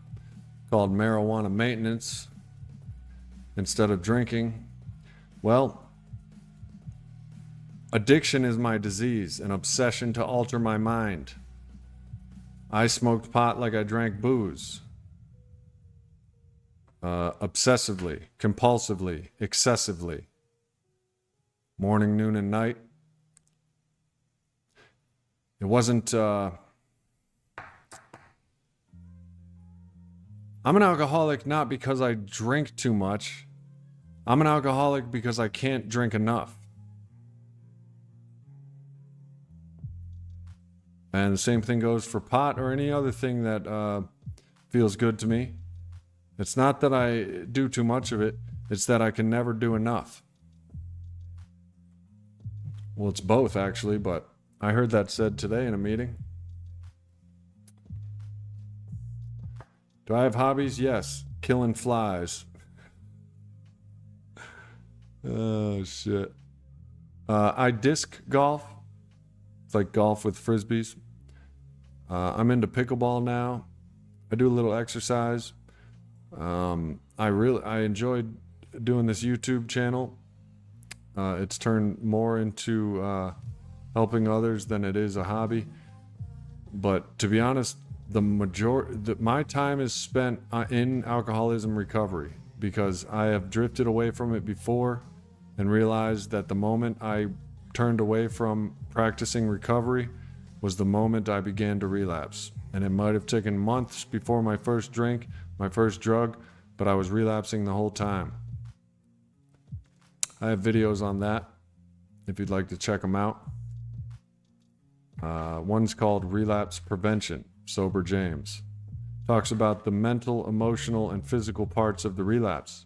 called marijuana maintenance, instead of drinking. Well, addiction is my disease, an obsession to alter my mind. I smoked pot like I drank booze. Obsessively, compulsively, excessively. Morning, noon, and night. It wasn't, I'm an alcoholic not because I drink too much. I'm an alcoholic because I can't drink enough. And the same thing goes for pot or any other thing that feels good to me. It's not that I do too much of it, it's that I can never do enough. Well, it's both actually, but I heard that said today in a meeting. Do I have hobbies? Yes. Killing flies. Oh, shit. I disc golf. It's like golf with frisbees. I'm into pickleball now. I do a little exercise. I enjoyed doing this YouTube channel. It's turned more into helping others than it is a hobby. But to be honest, my time is spent in alcoholism recovery because I have drifted away from it before and realized that the moment I turned away from practicing recovery was the moment I began to relapse. And it might have taken months before my first drink, my first drug, but I was relapsing the whole time. I have videos on that if you'd like to check them out. One's called Relapse Prevention, Sober James. Talks about the mental, emotional, and physical parts of the relapse.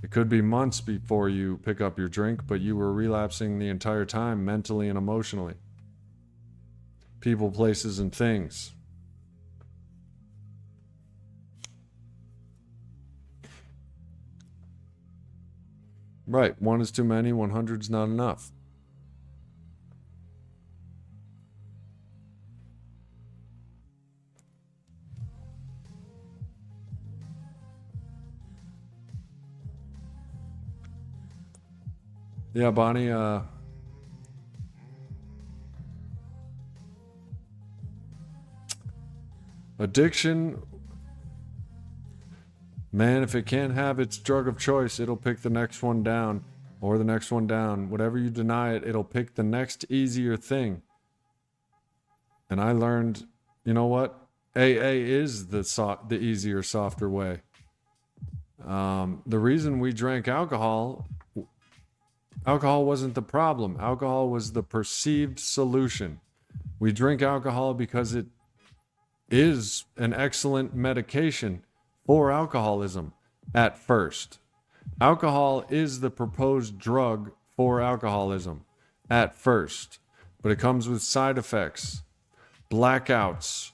It could be months before you pick up your drink, but you were relapsing the entire time, mentally and emotionally. People, places, and things. Right, 1 is too many, 100 is not enough. Yeah, Bonnie, addiction, man, if it can't have its drug of choice, it'll pick the next one down or the next one down. Whatever you deny it, it'll pick the next easier thing. And I learned, you know what? AA is the easier, softer way. The reason we drank alcohol wasn't the problem. Alcohol was the perceived solution. We drink alcohol because it is an excellent medication for alcoholism at first. Alcohol is the proposed drug for alcoholism at first, but it comes with side effects, blackouts,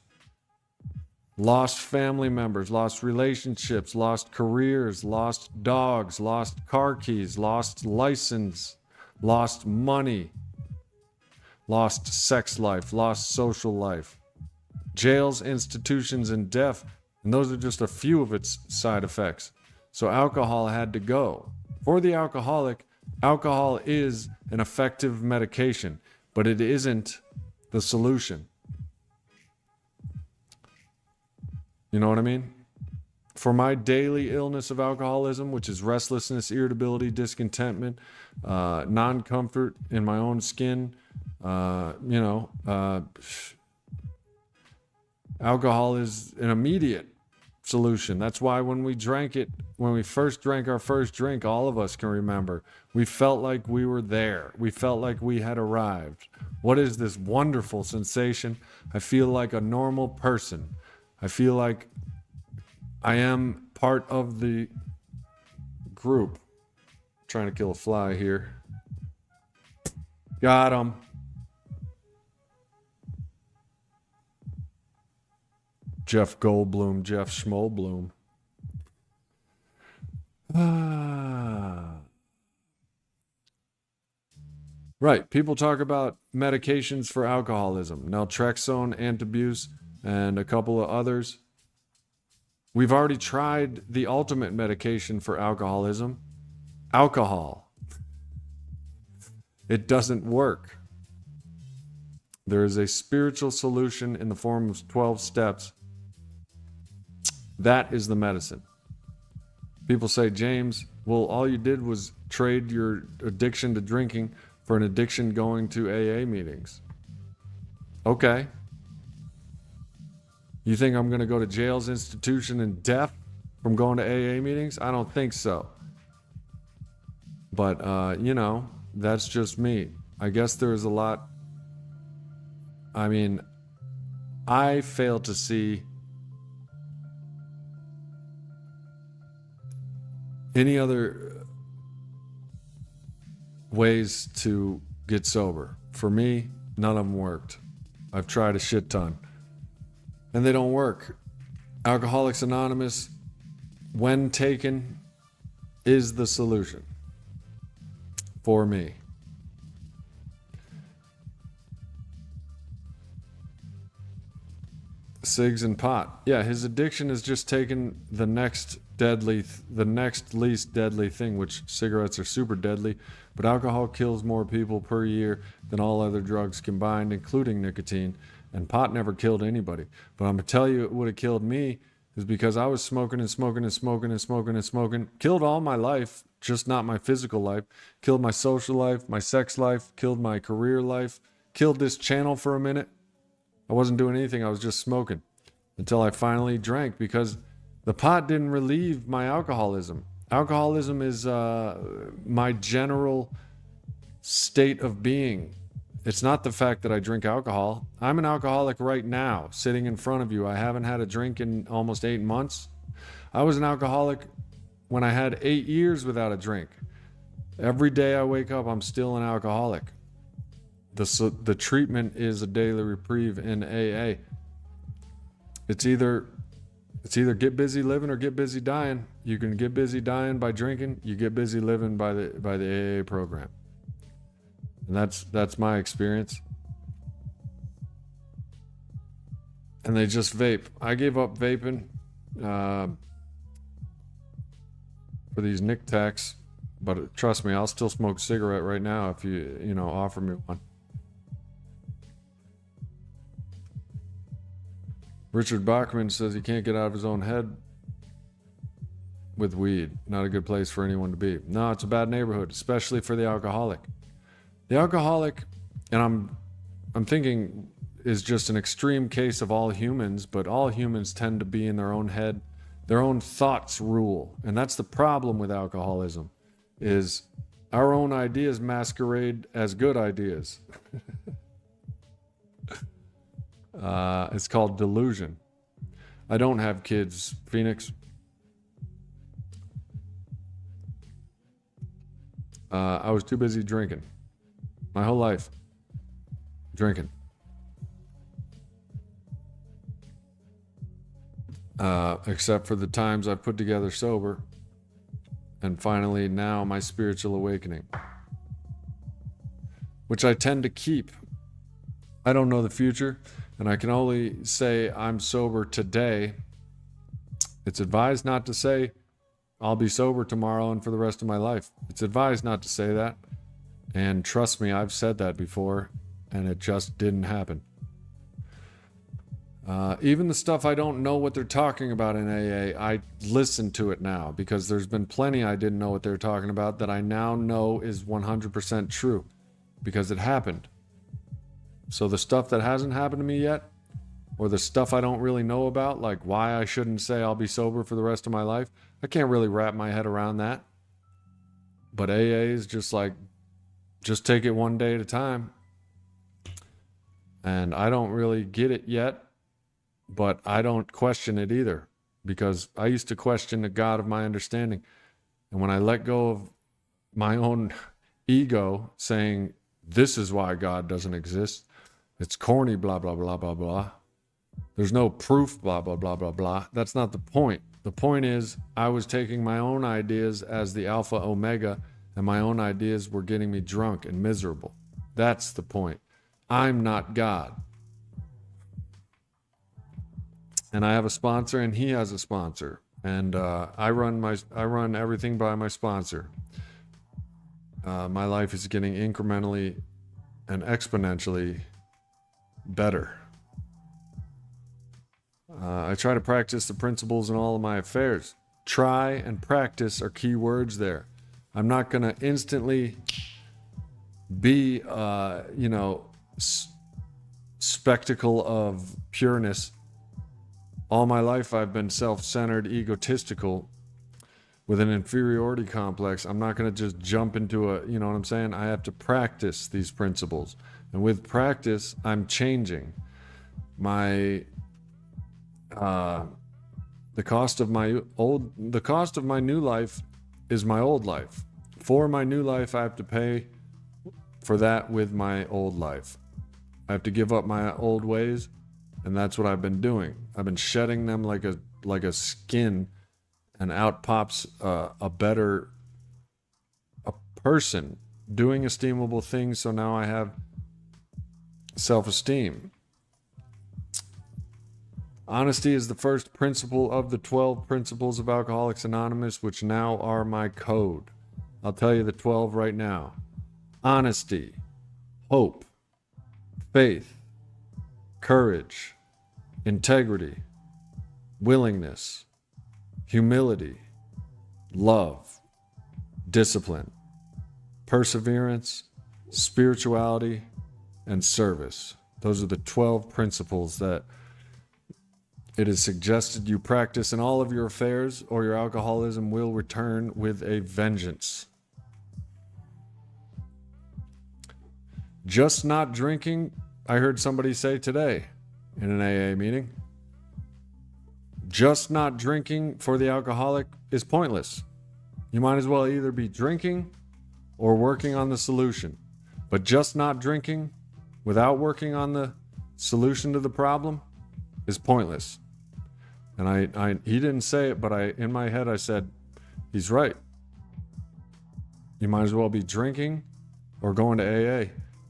lost family members, lost relationships, lost careers, lost dogs, lost car keys, lost license, lost money, lost sex life, lost social life, jails, institutions, and death. And those are just a few of its side effects. So alcohol had to go. For the alcoholic, alcohol is an effective medication, but it isn't the solution. You know what I mean? For my daily illness of alcoholism, which is restlessness, irritability, discontentment, non-comfort in my own skin, alcohol is an immediate solution. That's why when we first drank our first drink, all of us can remember, we felt like we were there. We felt like we had arrived. What is this wonderful sensation? I feel like a normal person. I feel like I am part of the group. I'm trying to kill a fly here. Got him. Jeff Goldblum, Jeff Schmoldblum. Right. People talk about medications for alcoholism, naltrexone, antabuse, and a couple of others. We've already tried the ultimate medication for alcoholism, alcohol. It doesn't work. There is a spiritual solution in the form of 12 steps. That is the medicine. People say, James, well, all you did was trade your addiction to drinking for an addiction going to AA meetings. Okay. You think I'm going to go to jails, institution, and death from going to AA meetings? I don't think so. But, that's just me. I guess there is a lot. I mean, I fail to see any other ways to get sober. For me, none of them worked. I've tried a shit ton. And they don't work. Alcoholics Anonymous, when taken, is the solution for me. Cigs and pot. Yeah, his addiction has just taken the next least deadly thing, which cigarettes are super deadly, but alcohol kills more people per year than all other drugs combined, including nicotine. And pot never killed anybody. But I'm going to tell you, it would have killed me is because I was smoking and smoking and smoking and smoking and smoking. Killed all my life, just not my physical life. Killed my social life, my sex life, killed my career life. Killed this channel for a minute. I wasn't doing anything. I was just smoking until I finally drank because the pot didn't relieve my alcoholism. Alcoholism is my general state of being. It's not the fact that I drink alcohol. I'm an alcoholic right now, sitting in front of you. I haven't had a drink in almost 8 months. I was an alcoholic when I had 8 years without a drink. Every day I wake up, I'm still an alcoholic. The treatment is a daily reprieve in AA. It's either get busy living or get busy dying. You can get busy dying by drinking. You get busy living by the AA program. And that's my experience. And they just vape. I gave up vaping for these Nick Tacs, but trust me, I'll still smoke a cigarette right now if you offer me one. Richard Bachman says he can't get out of his own head with weed. Not a good place for anyone to be. No, it's a bad neighborhood, especially for the alcoholic. The alcoholic, and I'm thinking, is just an extreme case of all humans, but all humans tend to be in their own head. Their own thoughts rule. And that's the problem with alcoholism, is our own ideas masquerade as good ideas. It's called delusion. I don't have kids, Phoenix. I was too busy drinking. My whole life. Drinking. Except for the times I put together sober. And finally now my spiritual awakening. Which I tend to keep. I don't know the future. And I can only say I'm sober today. It's advised not to say I'll be sober tomorrow and for the rest of my life. It's advised not to say that. And trust me, I've said that before, and it just didn't happen. Even the stuff I don't know what they're talking about in AA, I listen to it now because there's been plenty I didn't know what they're talking about that I now know is 100% true because it happened. So the stuff that hasn't happened to me yet, or the stuff I don't really know about, like why I shouldn't say I'll be sober for the rest of my life, I can't really wrap my head around that. But AA is just like, just take it one day at a time. And I don't really get it yet, but I don't question it either, because I used to question the God of my understanding. And when I let go of my own ego saying, this is why God doesn't exist, it's corny, blah, blah, blah, blah, blah. There's no proof, blah, blah, blah, blah, blah. That's not the point. The point is I was taking my own ideas as the alpha omega, and my own ideas were getting me drunk and miserable. That's the point. I'm not God. And I have a sponsor, and he has a sponsor. And I run everything by my sponsor. My life is getting incrementally and exponentially better. I try to practice the principles in all of my affairs. Try and practice are key words there. I'm not going to instantly be, spectacle of pureness. All my life I've been self-centered, egotistical, with an inferiority complex. I'm not going to just jump into you know what I'm saying? I have to practice these principles. And with practice, I'm changing. The cost of my new life is my old life. For my new life, I have to pay for that with my old life. I have to give up my old ways, and that's what I've been doing. I've been shedding them like a skin, and out pops a person doing esteemable things. So now I have self-esteem. Honesty is the first principle of the 12 principles of Alcoholics Anonymous, which now are my code. I'll tell you the 12 right now. Honesty, hope, faith, courage, integrity, willingness, humility, love, discipline, perseverance, spirituality, and service. Those are the 12 principles that it is suggested you practice in all of your affairs, or your alcoholism will return with a vengeance. Just not drinking, I heard somebody say today in an AA meeting, just not drinking for the alcoholic is pointless. You might as well either be drinking or working on the solution. But just not drinking without working on the solution to the problem is pointless. And he didn't say it, but in my head I said, he's right. You might as well be drinking or going to AA.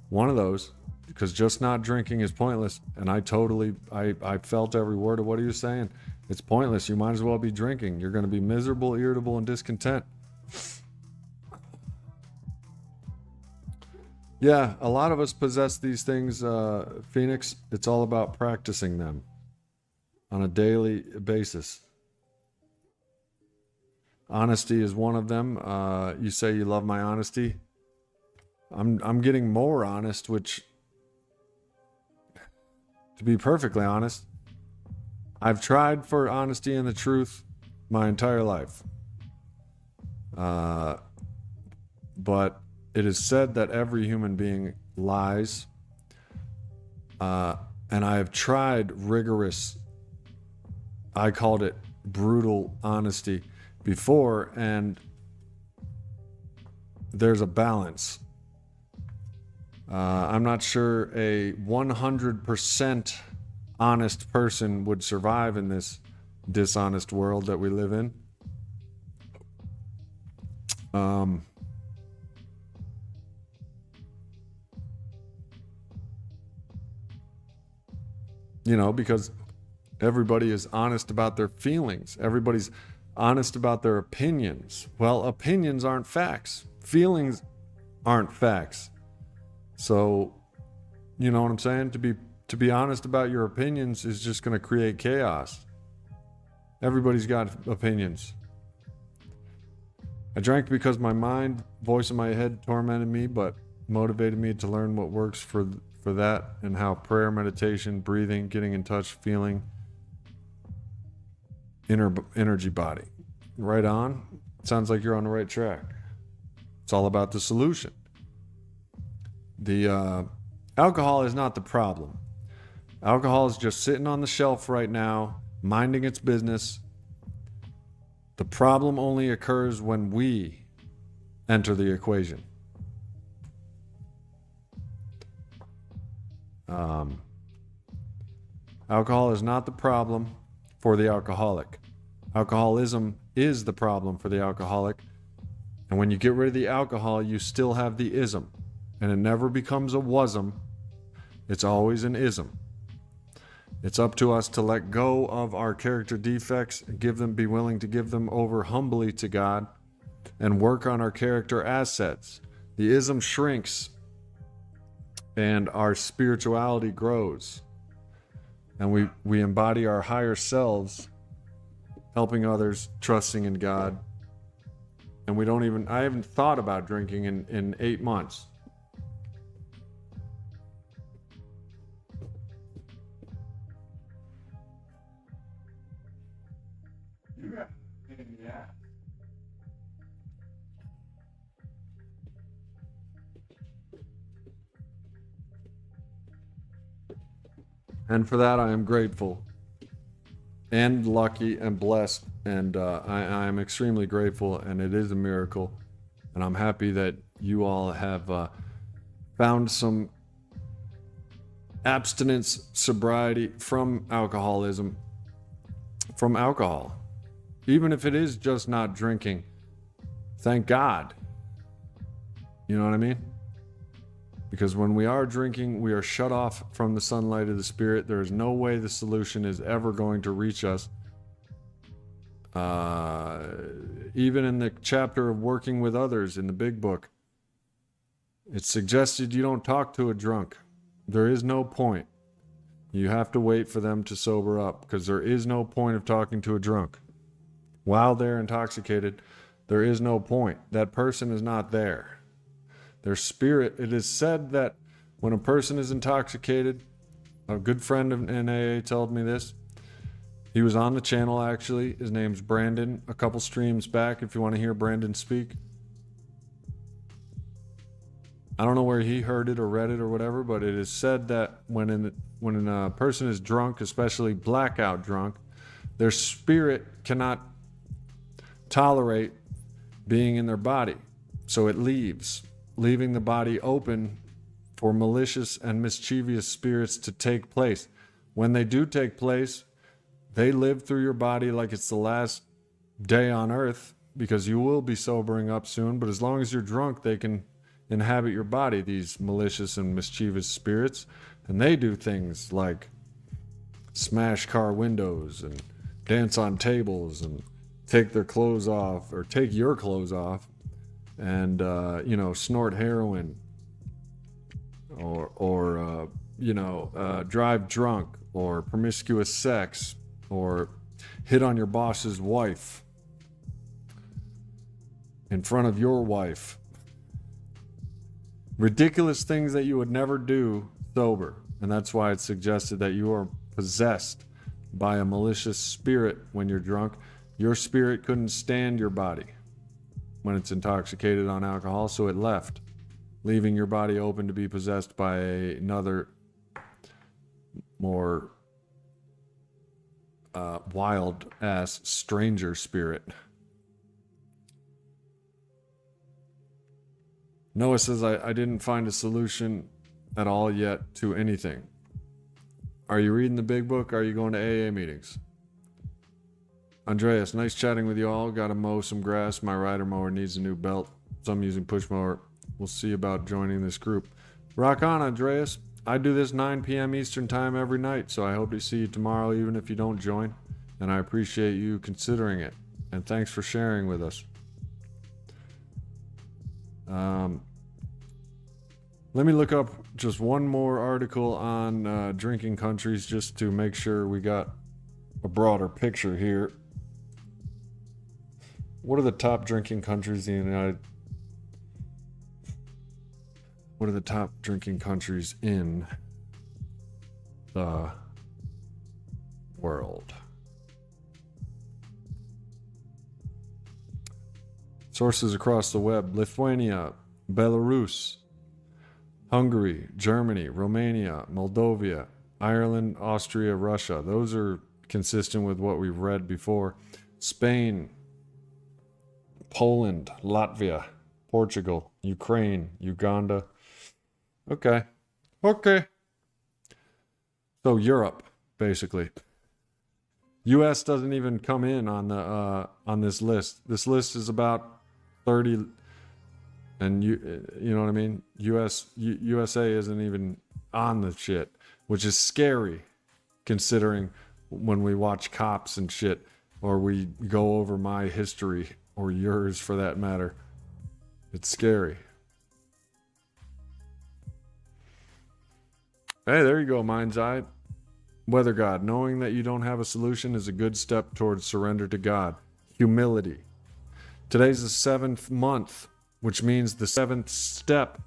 One of those, because just not drinking is pointless. And I felt every word of what he was saying. It's pointless. You might as well be drinking. You're going to be miserable, irritable, and discontent. Yeah, a lot of us possess these things, Phoenix. It's all about practicing them on a daily basis. Honesty is one of them. You say you love my honesty. I'm getting more honest, which, to be perfectly honest, I've tried for honesty and the truth my entire life. But it is said that every human being lies. And I have tried rigorous, I called it brutal honesty before, and there's a balance. I'm not sure a 100% honest person would survive in this dishonest world that we live in. Because everybody is honest about their feelings. Everybody's honest about their opinions. Well, opinions aren't facts. Feelings aren't facts. So, you know what I'm saying? To be honest about your opinions is just going to create chaos. Everybody's got opinions. I drank because my mind, voice in my head, tormented me, but motivated me to learn what works for that, and how prayer, meditation, breathing, getting in touch, feeling, energy body. Right on. Sounds like you're on the right track. It's all about the solution. The alcohol is not the problem. Alcohol is just sitting on the shelf right now, minding its business. The problem only occurs when we enter the equation. Alcohol is not the problem for the alcoholic. Alcoholism is the problem for the alcoholic. And when you get rid of the alcohol, you still have the ism. And it never becomes a wasm. It's always an ism. It's up to us to let go of our character defects, be willing to give them over humbly to God, and work on our character assets. The ism shrinks and our spirituality grows. And we embody our higher selves, helping others, trusting in God. And I haven't thought about drinking in 8 months. And for that, I am grateful and lucky and blessed. And I am extremely grateful, and it is a miracle. And I'm happy that you all have found some abstinence, sobriety from alcoholism, from alcohol. Even if it is just not drinking, thank God. You know what I mean? Because when we are drinking, we are shut off from the sunlight of the Spirit. There is no way the solution is ever going to reach us. Even in the chapter of working with others in the big book, it's suggested you don't talk to a drunk. There is no point. You have to wait for them to sober up, because there is no point of talking to a drunk. While they're intoxicated, there is no point. That person is not there. Their spirit, it is said that when a person is intoxicated, a good friend in AA told me this. He was on the channel, actually. His name's Brandon. A couple streams back, if you want to hear Brandon speak. I don't know where he heard it or read it or whatever, but it is said that when a person is drunk, especially blackout drunk, their spirit cannot tolerate being in their body. So it leaves, leaving the body open for malicious and mischievous spirits to take place. When they do take place, they live through your body like it's the last day on earth, because you will be sobering up soon. But as long as you're drunk, they can inhabit your body, these malicious and mischievous spirits. And they do things like smash car windows and dance on tables and take their clothes off, or take your clothes off, and snort heroin, or drive drunk, or promiscuous sex, or hit on your boss's wife in front of your wife. Ridiculous things that you would never do sober. And that's why it's suggested that you are possessed by a malicious spirit when you're drunk. Your spirit couldn't stand your body when it's intoxicated on alcohol, so it left, leaving your body open to be possessed by another more wild ass stranger spirit. Noah says, I didn't find a solution at all yet to anything. Are you reading the big book? Are you going to AA meetings? Andreas, nice chatting with you all. Got to mow some grass. My rider mower needs a new belt, so I'm using push mower. We'll see about joining this group. Rock on, Andreas. I do this 9 p.m. Eastern time every night, so I hope to see you tomorrow, even if you don't join. And I appreciate you considering it. And thanks for sharing with us. Let me look up just one more article on drinking countries, just to make sure we got a broader picture here. What are the top drinking countries in the United? What are the top drinking countries in the world? Sources across the web: Lithuania, Belarus, Hungary, Germany, Romania, Moldova, Ireland, Austria, Russia. Those are consistent with what we've read before. Spain, Poland, Latvia, Portugal, Ukraine, Uganda. Okay. So Europe, basically. U.S. doesn't even come in on the on this list. This list is about 30, and you know what I mean? USA isn't even on the shit, which is scary, considering when we watch Cops and shit, or we go over my history, or yours for that matter. It's scary. Hey, there you go, Mind's Eye. Weather God, knowing that you don't have a solution is a good step towards surrender to God. Humility. Today's the 7th month, which means the 7th step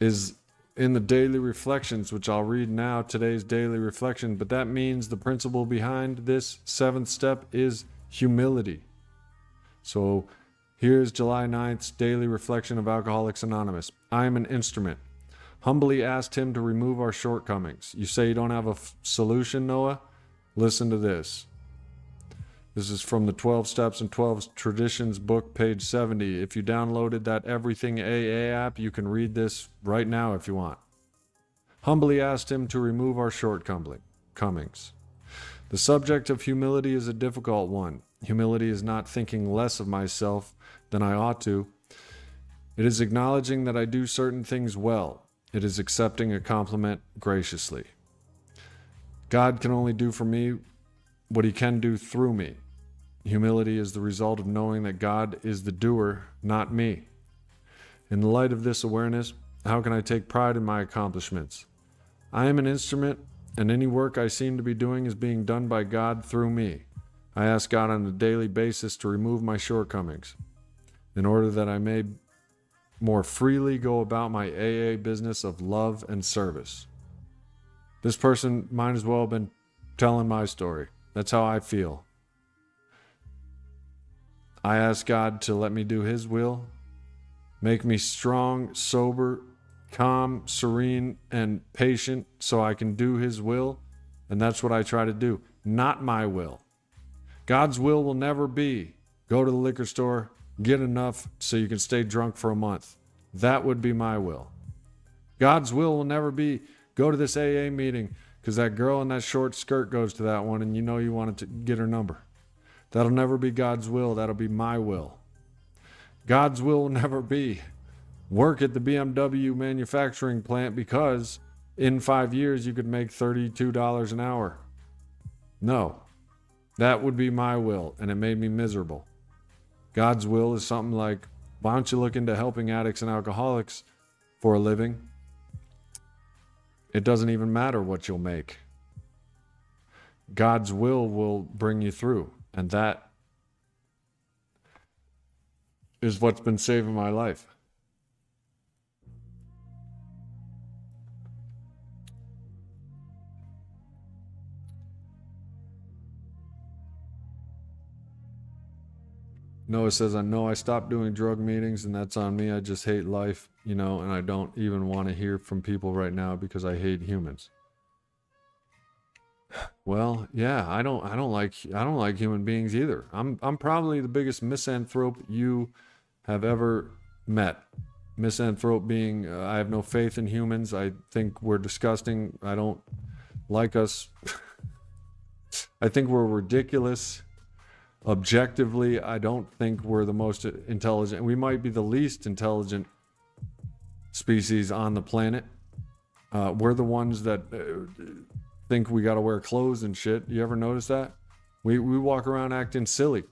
is in the daily reflections, which I'll read now, today's daily reflection. But that means the principle behind this 7th step is humility. So here's July 9th's daily reflection of Alcoholics Anonymous. I am an instrument. Humbly asked him to remove our shortcomings. You say you don't have a solution, Noah? Listen to this. This is from the 12 Steps and 12 Traditions book, page 70. If you downloaded that Everything AA app, you can read this right now if you want. Humbly asked him to remove our shortcomings. The subject of humility is a difficult one. Humility is not thinking less of myself than I ought to. It is acknowledging that I do certain things well. It is accepting a compliment graciously. God can only do for me what he can do through me. Humility is the result of knowing that God is the doer, not me. In the light of this awareness, how can I take pride in my accomplishments? I am an instrument, and any work I seem to be doing is being done by God through me. I ask God on a daily basis to remove my shortcomings in order that I may more freely go about my AA business of love and service. This person might as well have been telling my story. That's how I feel. I ask God to let me do His will, make me strong, sober, calm, serene, and patient so I can do His will, and that's what I try to do. Not my will. God's will never be go to the liquor store, get enough so you can stay drunk for a month. That would be my will. God's will never be go to this AA meeting because that girl in that short skirt goes to that one and you know you wanted to get her number. That'll never be God's will. That'll be my will. God's will never be work at the BMW manufacturing plant because in 5 years you could make $32 an hour. No, that would be my will, and it made me miserable. God's will is something like, why don't you look into helping addicts and alcoholics for a living? It doesn't even matter what you'll make. God's will bring you through, and that is what's been saving my life. Noah says, I know I stopped doing drug meetings and that's on me. I just hate life, and I don't even want to hear from people right now because I hate humans. Well, yeah, I don't like human beings either. I'm probably the biggest misanthrope you have ever met. Misanthrope being I have no faith in humans. I think we're disgusting. I don't like us. I think we're ridiculous. Objectively, I don't think we're the most intelligent. We might be the least intelligent species on the planet. We're the ones that think we got to wear clothes and shit. You ever notice that? We walk around acting silly.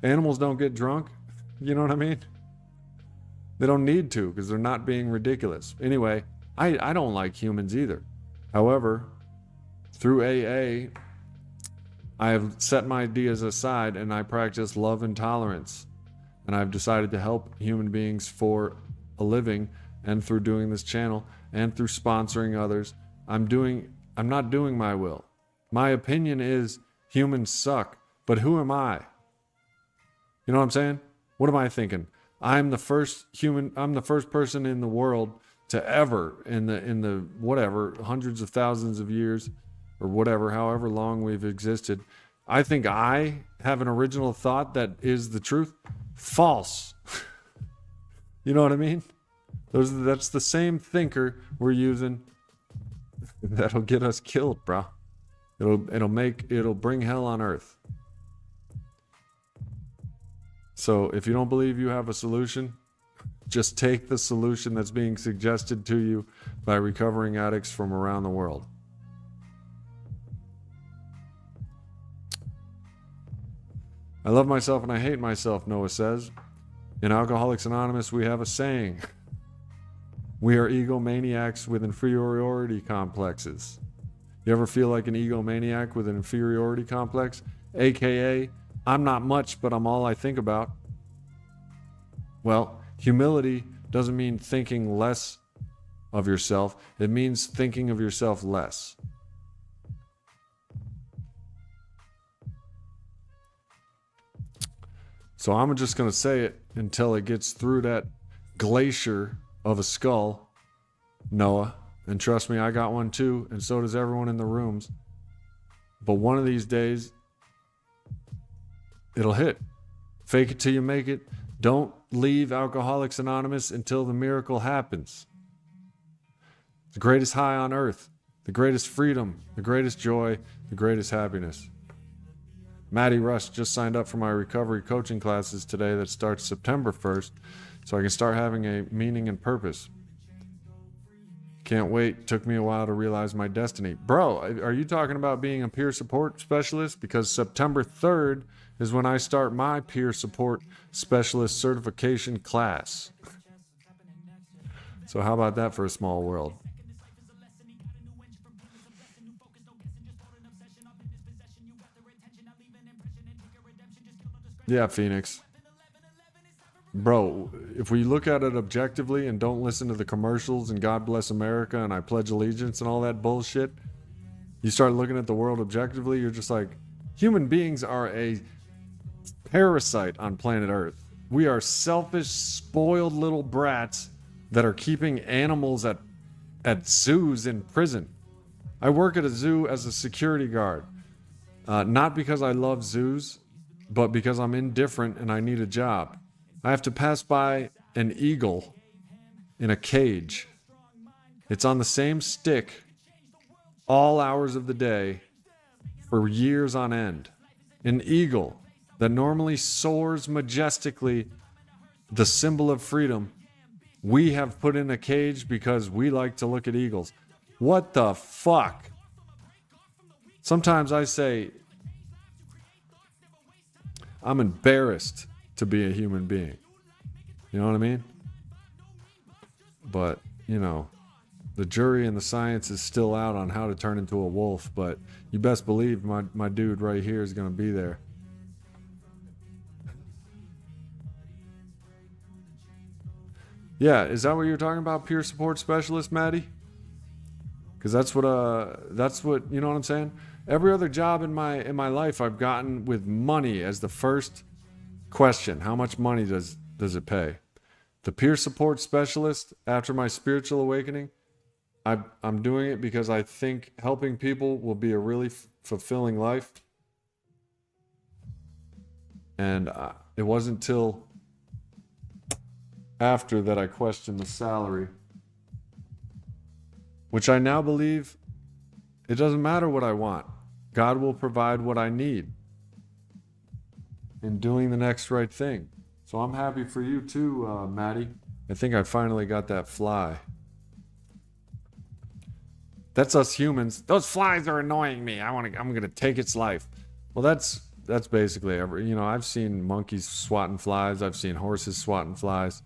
Animals don't get drunk. You know what I mean? They don't need to because they're not being ridiculous. Anyway, I don't like humans either. However, through AA, I have set my ideas aside and I practice love and tolerance. And I've decided to help human beings for a living, and through doing this channel and through sponsoring others, I'm not doing my will. My opinion is humans suck, but who am I? You know what I'm saying? What am I thinking? I'm the first person in the world to ever in the whatever hundreds of thousands of years or whatever, however long we've existed. I think I have an original thought that is the truth. False. You know what I mean? That's the same thinker we're using that'll get us killed, bro. It'll bring hell on earth. So if you don't believe you have a solution, just take the solution that's being suggested to you by recovering addicts from around the world. I love myself and I hate myself, Noah says. In Alcoholics Anonymous, we have a saying. We are egomaniacs with inferiority complexes. You ever feel like an egomaniac with an inferiority complex? AKA, I'm not much, but I'm all I think about. Well, humility doesn't mean thinking less of yourself. It means thinking of yourself less. So I'm just going to say it until it gets through that glacier of a skull, Noah. And trust me, I got one too, and so does everyone in the rooms. But one of these days, it'll hit. Fake it till you make it. Don't leave Alcoholics Anonymous until the miracle happens. The greatest high on earth, the greatest freedom, the greatest joy, the greatest happiness. Maddie Rush just signed up for my recovery coaching classes today that starts September 1st, so I can start having a meaning and purpose. Can't wait. Took me a while to realize my destiny. Bro, are you talking about being a peer support specialist? Because September 3rd is when I start my peer support specialist certification class. So how about that for a small world? Yeah, Phoenix. Bro, if we look at it objectively and don't listen to the commercials and God Bless America and I Pledge Allegiance and all that bullshit, you start looking at the world objectively, you're just like, human beings are a parasite on planet Earth. We are selfish, spoiled little brats that are keeping animals at zoos in prison. I work at a zoo as a security guard. Not because I love zoos, but because I'm indifferent and I need a job. I have to pass by an eagle in a cage. It's on the same stick all hours of the day for years on end. An eagle that normally soars majestically, the symbol of freedom, we have put in a cage because we like to look at eagles. What the fuck? Sometimes I say, I'm embarrassed to be a human being. You know what I mean? But, you know, the jury and the science is still out on how to turn into a wolf, but you best believe my dude right here is going to be there. Yeah, is that what you're talking about, peer support specialist, Maddie? Because that's what you know what I'm saying? Every other job in my life I've gotten with money as the first question. How much money does it pay? The peer support specialist, after my spiritual awakening, I'm doing it because I think helping people will be a really fulfilling life. And it wasn't till after that I questioned the salary, which I now believe it doesn't matter what I want. God will provide what I need in doing the next right thing. So I'm happy for you too, Maddie. I think I finally got that fly. That's us humans. Those flies are annoying me. I'm gonna take its life. Well, that's basically I've seen monkeys swatting flies. I've seen horses swatting flies.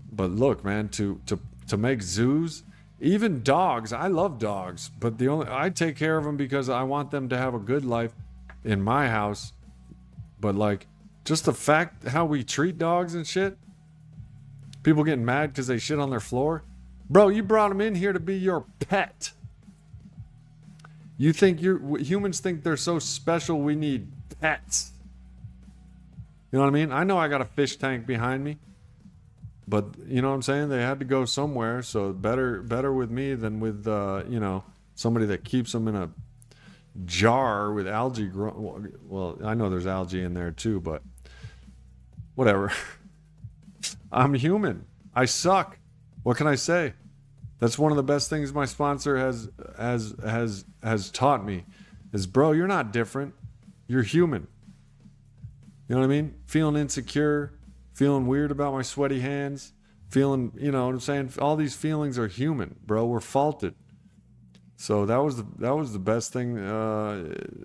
But look, man, to make zoos, even dogs. I love dogs, but I take care of them because I want them to have a good life in my house. But like, just the fact how we treat dogs and shit. People getting mad because they shit on their floor. Bro, you brought them in here to be your pet. You think humans think they're so special we need pets. You know what I mean? I know I got a fish tank behind me. But you know what I'm saying? They had to go somewhere, so better with me than with somebody that keeps them in a jar with algae. Well, I know there's algae in there too, but whatever. I'm human. I suck. What can I say? That's one of the best things my sponsor has taught me is, bro, you're not different. You're human. You know what I mean? Feeling insecure, feeling weird about my sweaty hands, feeling, you know what I'm saying? All these feelings are human, bro. We're faulted. So that was the best thing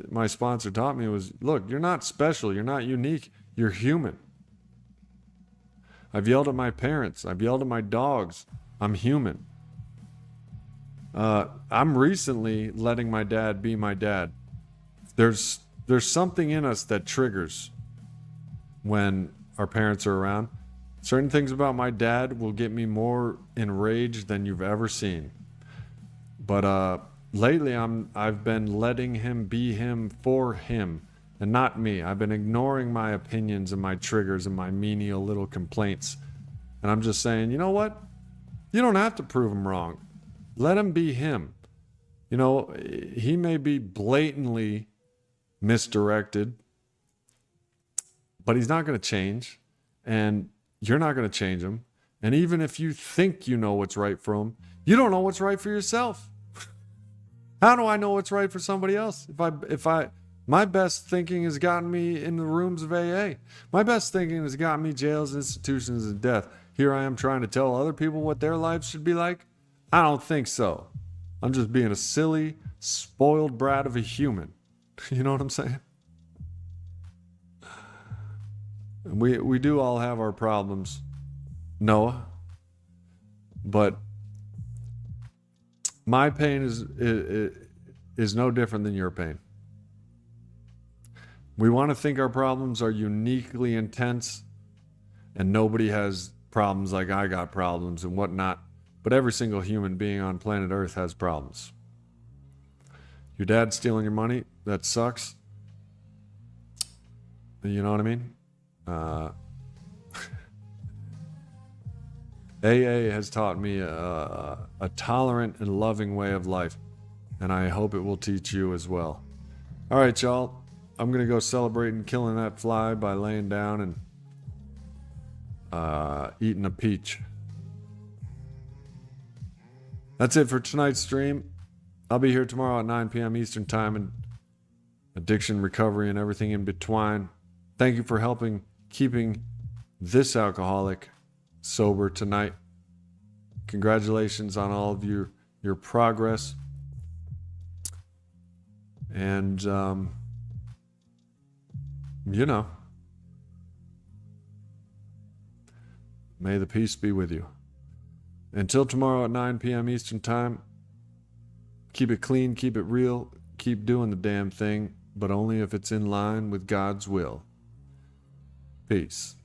my sponsor taught me was, look, you're not special. You're not unique. You're human. I've yelled at my parents. I've yelled at my dogs. I'm human. I'm recently letting my dad be my dad. There's something in us that triggers when our parents are around. Certain things about my dad will get me more enraged than you've ever seen. But lately I've been letting him be him for him and not me. I've been ignoring my opinions and my triggers and my menial little complaints. And I'm just saying, you know what? You don't have to prove him wrong. Let him be him. You know, he may be blatantly misdirected, but he's not going to change. And you're not going to change him. And even if you think you know what's right for him, you don't know what's right for yourself. How do I know what's right for somebody else? My best thinking has gotten me in the rooms of AA. My best thinking has gotten me jails, institutions, and death. Here I am trying to tell other people what their lives should be like. I don't think so. I'm just being a silly, spoiled brat of a human. You know what I'm saying? We do all have our problems. Noah, But my pain is no different than your pain. We want to think our problems are uniquely intense and nobody has problems like I got problems and whatnot. But every single human being on planet Earth has problems. Your dad stealing your money, that sucks. You know what I mean? AA has taught me a tolerant and loving way of life, and I hope it will teach you as well. All right, y'all. I'm going to go celebrating killing that fly by laying down and eating a peach. That's it for tonight's stream. I'll be here tomorrow at 9 p.m. Eastern Time and addiction recovery and everything in between. Thank you for helping keeping this alcoholic sober tonight. Congratulations on all of your progress. And, may the peace be with you. Until tomorrow at 9 p.m. Eastern Time, keep it clean, keep it real, keep doing the damn thing, but only if it's in line with God's will. Peace.